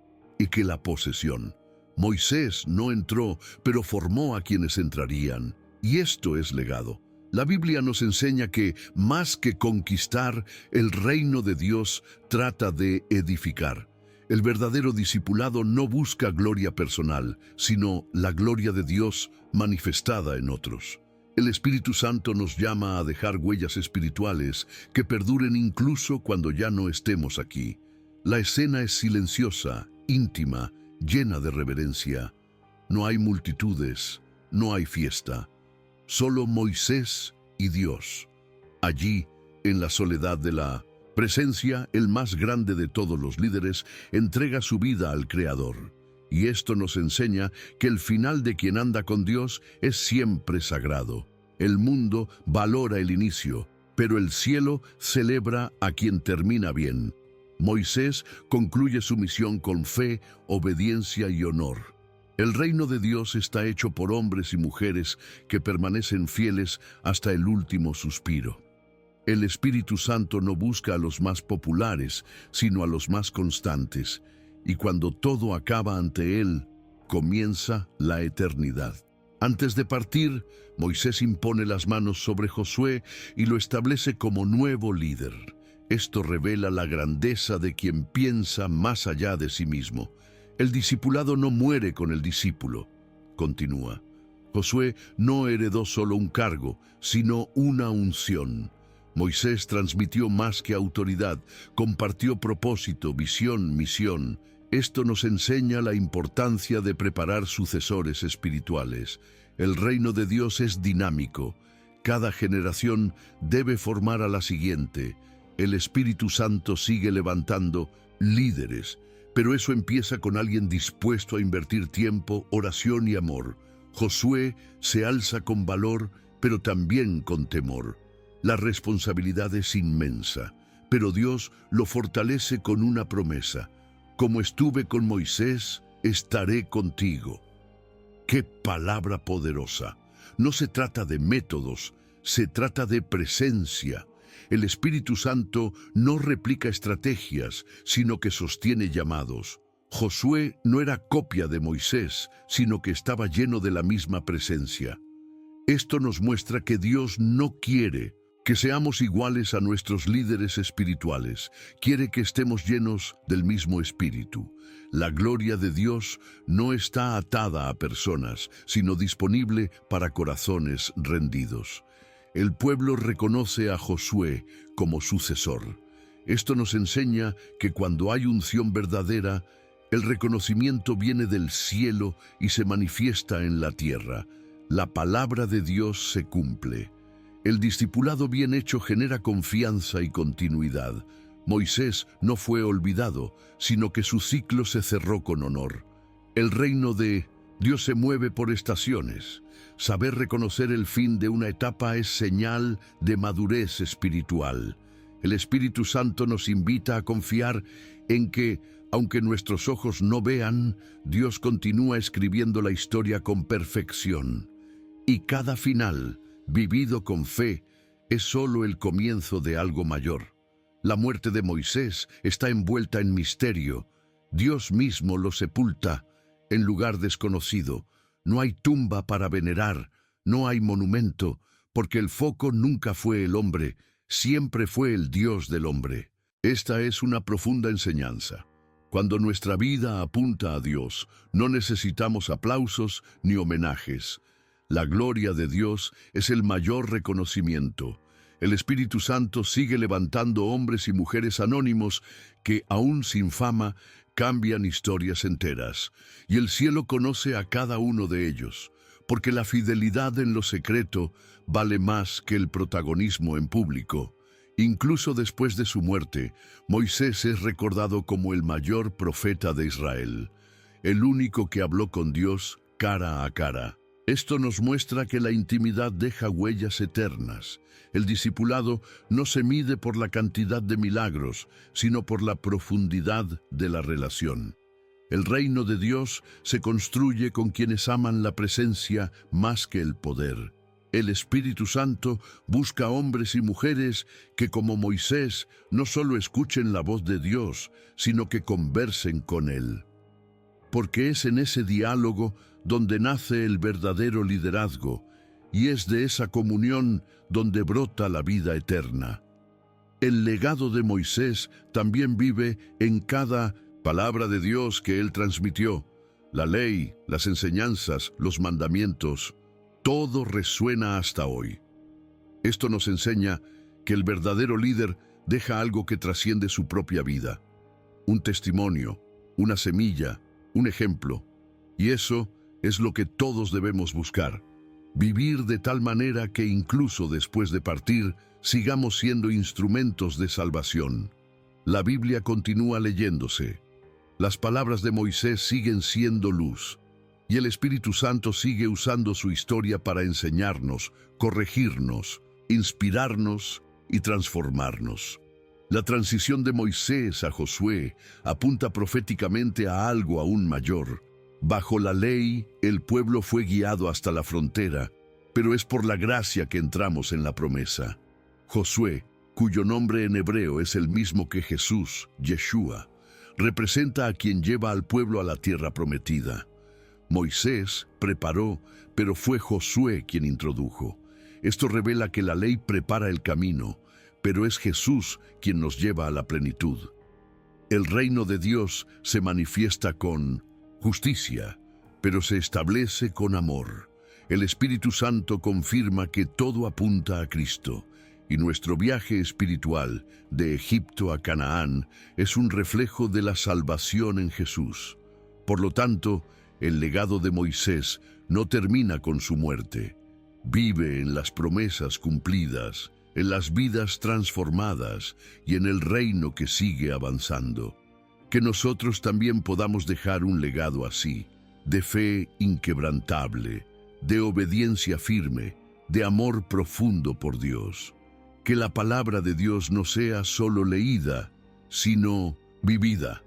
que la posesión. Moisés no entró, pero formó a quienes entrarían. Y esto es legado. La Biblia nos enseña que, más que conquistar, el reino de Dios trata de edificar. El verdadero discipulado no busca gloria personal, sino la gloria de Dios manifestada en otros. El Espíritu Santo nos llama a dejar huellas espirituales que perduren incluso cuando ya no estemos aquí. La escena es silenciosa, íntima, llena de reverencia. No hay multitudes, no hay fiesta. Solo Moisés y Dios. Allí, en la soledad de la presencia, el más grande de todos los líderes entrega su vida al Creador. Y esto nos enseña que el final de quien anda con Dios es siempre sagrado. El mundo valora el inicio, pero el cielo celebra a quien termina bien. Moisés concluye su misión con fe, obediencia y honor. El reino de Dios está hecho por hombres y mujeres que permanecen fieles hasta el último suspiro. El Espíritu Santo no busca a los más populares, sino a los más constantes, y cuando todo acaba ante Él, comienza la eternidad. Antes de partir, Moisés impone las manos sobre Josué y lo establece como nuevo líder. Esto revela la grandeza de quien piensa más allá de sí mismo. El discipulado no muere con el discípulo. Continúa. Josué no heredó solo un cargo, sino una unción. Moisés transmitió más que autoridad, compartió propósito, visión, misión. Esto nos enseña la importancia de preparar sucesores espirituales. El reino de Dios es dinámico. Cada generación debe formar a la siguiente. El Espíritu Santo sigue levantando líderes, pero eso empieza con alguien dispuesto a invertir tiempo, oración y amor. Josué se alza con valor, pero también con temor. La responsabilidad es inmensa, pero Dios lo fortalece con una promesa. Como estuve con Moisés, estaré contigo. ¡Qué palabra poderosa! No se trata de métodos, se trata de presencia. El Espíritu Santo no replica estrategias, sino que sostiene llamados. Josué no era copia de Moisés, sino que estaba lleno de la misma presencia. Esto nos muestra que Dios no quiere que seamos iguales a nuestros líderes espirituales. Quiere que estemos llenos del mismo espíritu. La gloria de Dios no está atada a personas, sino disponible para corazones rendidos. El pueblo reconoce a Josué como sucesor. Esto nos enseña que cuando hay unción verdadera, el reconocimiento viene del cielo y se manifiesta en la tierra. La palabra de Dios se cumple. El discipulado bien hecho genera confianza y continuidad. Moisés no fue olvidado, sino que su ciclo se cerró con honor. El reino de Dios se mueve por estaciones. Saber reconocer el fin de una etapa es señal de madurez espiritual. El Espíritu Santo nos invita a confiar en que, aunque nuestros ojos no vean, Dios continúa escribiendo la historia con perfección. Y cada final, vivido con fe, es solo el comienzo de algo mayor. La muerte de Moisés está envuelta en misterio. Dios mismo lo sepulta en lugar desconocido. No hay tumba para venerar, no hay monumento, porque el foco nunca fue el hombre, siempre fue el Dios del hombre. Esta es una profunda enseñanza. Cuando nuestra vida apunta a Dios, no necesitamos aplausos ni homenajes. La gloria de Dios es el mayor reconocimiento. El Espíritu Santo sigue levantando hombres y mujeres anónimos que, aún sin fama, cambian historias enteras. Y el cielo conoce a cada uno de ellos, porque la fidelidad en lo secreto vale más que el protagonismo en público. Incluso después de su muerte, Moisés es recordado como el mayor profeta de Israel, el único que habló con Dios cara a cara. Esto nos muestra que la intimidad deja huellas eternas. El discipulado no se mide por la cantidad de milagros, sino por la profundidad de la relación. El reino de Dios se construye con quienes aman la presencia más que el poder. El Espíritu Santo busca hombres y mujeres que, como Moisés, no solo escuchen la voz de Dios, sino que conversen con Él. Porque es en ese diálogo donde nace el verdadero liderazgo, y es de esa comunión donde brota la vida eterna. El legado de Moisés también vive en cada palabra de Dios que él transmitió. La ley, las enseñanzas, los mandamientos, todo resuena hasta hoy. Esto nos enseña que el verdadero líder deja algo que trasciende su propia vida. Un testimonio, una semilla, un ejemplo. Y eso es lo que todos debemos buscar. Vivir de tal manera que incluso después de partir, sigamos siendo instrumentos de salvación. La Biblia continúa leyéndose. Las palabras de Moisés siguen siendo luz. Y el Espíritu Santo sigue usando su historia para enseñarnos, corregirnos, inspirarnos y transformarnos. La transición de Moisés a Josué apunta proféticamente a algo aún mayor. Bajo la ley, el pueblo fue guiado hasta la frontera, pero es por la gracia que entramos en la promesa. Josué, cuyo nombre en hebreo es el mismo que Jesús, Yeshua, representa a quien lleva al pueblo a la tierra prometida. Moisés preparó, pero fue Josué quien introdujo. Esto revela que la ley prepara el camino, pero es Jesús quien nos lleva a la plenitud. El reino de Dios se manifiesta con justicia, pero se establece con amor. El Espíritu Santo confirma que todo apunta a Cristo, y nuestro viaje espiritual de Egipto a Canaán es un reflejo de la salvación en Jesús. Por lo tanto, el legado de Moisés no termina con su muerte. Vive en las promesas cumplidas, en las vidas transformadas y en el reino que sigue avanzando. Que nosotros también podamos dejar un legado así, de fe inquebrantable, de obediencia firme, de amor profundo por Dios. Que la palabra de Dios no sea solo leída, sino vivida.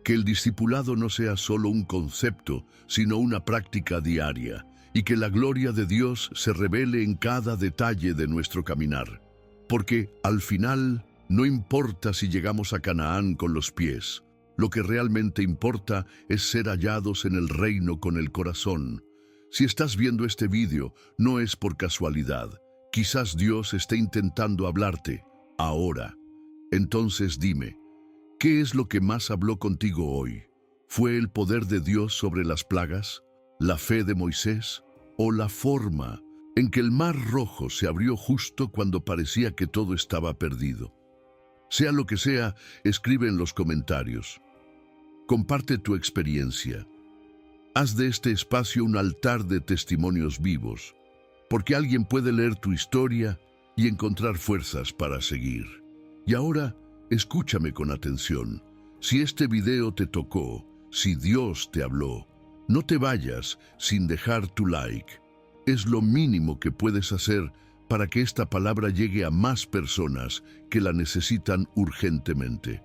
Que el discipulado no sea solo un concepto, sino una práctica diaria. Y que la gloria de Dios se revele en cada detalle de nuestro caminar. Porque al final no importa si llegamos a Canaán con los pies. Lo que realmente importa es ser hallados en el reino con el corazón. Si estás viendo este vídeo, no es por casualidad. Quizás Dios esté intentando hablarte ahora. Entonces dime, ¿qué es lo que más habló contigo hoy? ¿Fue el poder de Dios sobre las plagas? ¿La fe de Moisés? ¿O la forma en que el mar rojo se abrió justo cuando parecía que todo estaba perdido? Sea lo que sea, escribe en los comentarios. Comparte tu experiencia. Haz de este espacio un altar de testimonios vivos, porque alguien puede leer tu historia y encontrar fuerzas para seguir. Y ahora, escúchame con atención. Si este video te tocó, si Dios te habló, no te vayas sin dejar tu like. Es lo mínimo que puedes hacer para que esta palabra llegue a más personas que la necesitan urgentemente.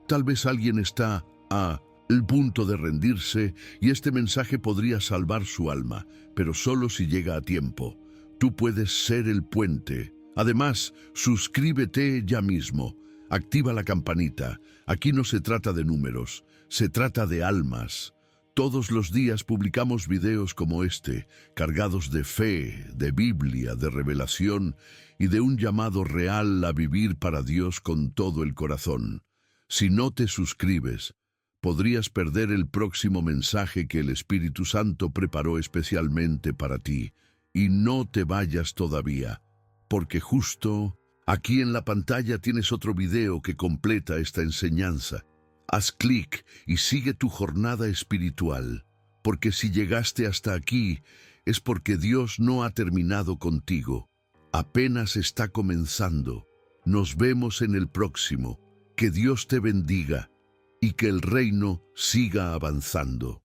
Tal vez alguien está a el punto de rendirse y este mensaje podría salvar su alma, pero solo si llega a tiempo. Tú puedes ser el puente. Además, suscríbete ya mismo. Activa la campanita. Aquí no se trata de números, se trata de almas. Todos los días publicamos videos como este, cargados de fe, de Biblia, de revelación y de un llamado real a vivir para Dios con todo el corazón. Si no te suscribes, podrías perder el próximo mensaje que el Espíritu Santo preparó especialmente para ti. Y no te vayas todavía, porque justo aquí en la pantalla tienes otro video que completa esta enseñanza. Haz clic y sigue tu jornada espiritual, porque si llegaste hasta aquí es porque Dios no ha terminado contigo. Apenas está comenzando. Nos vemos en el próximo. Que Dios te bendiga y que el reino siga avanzando.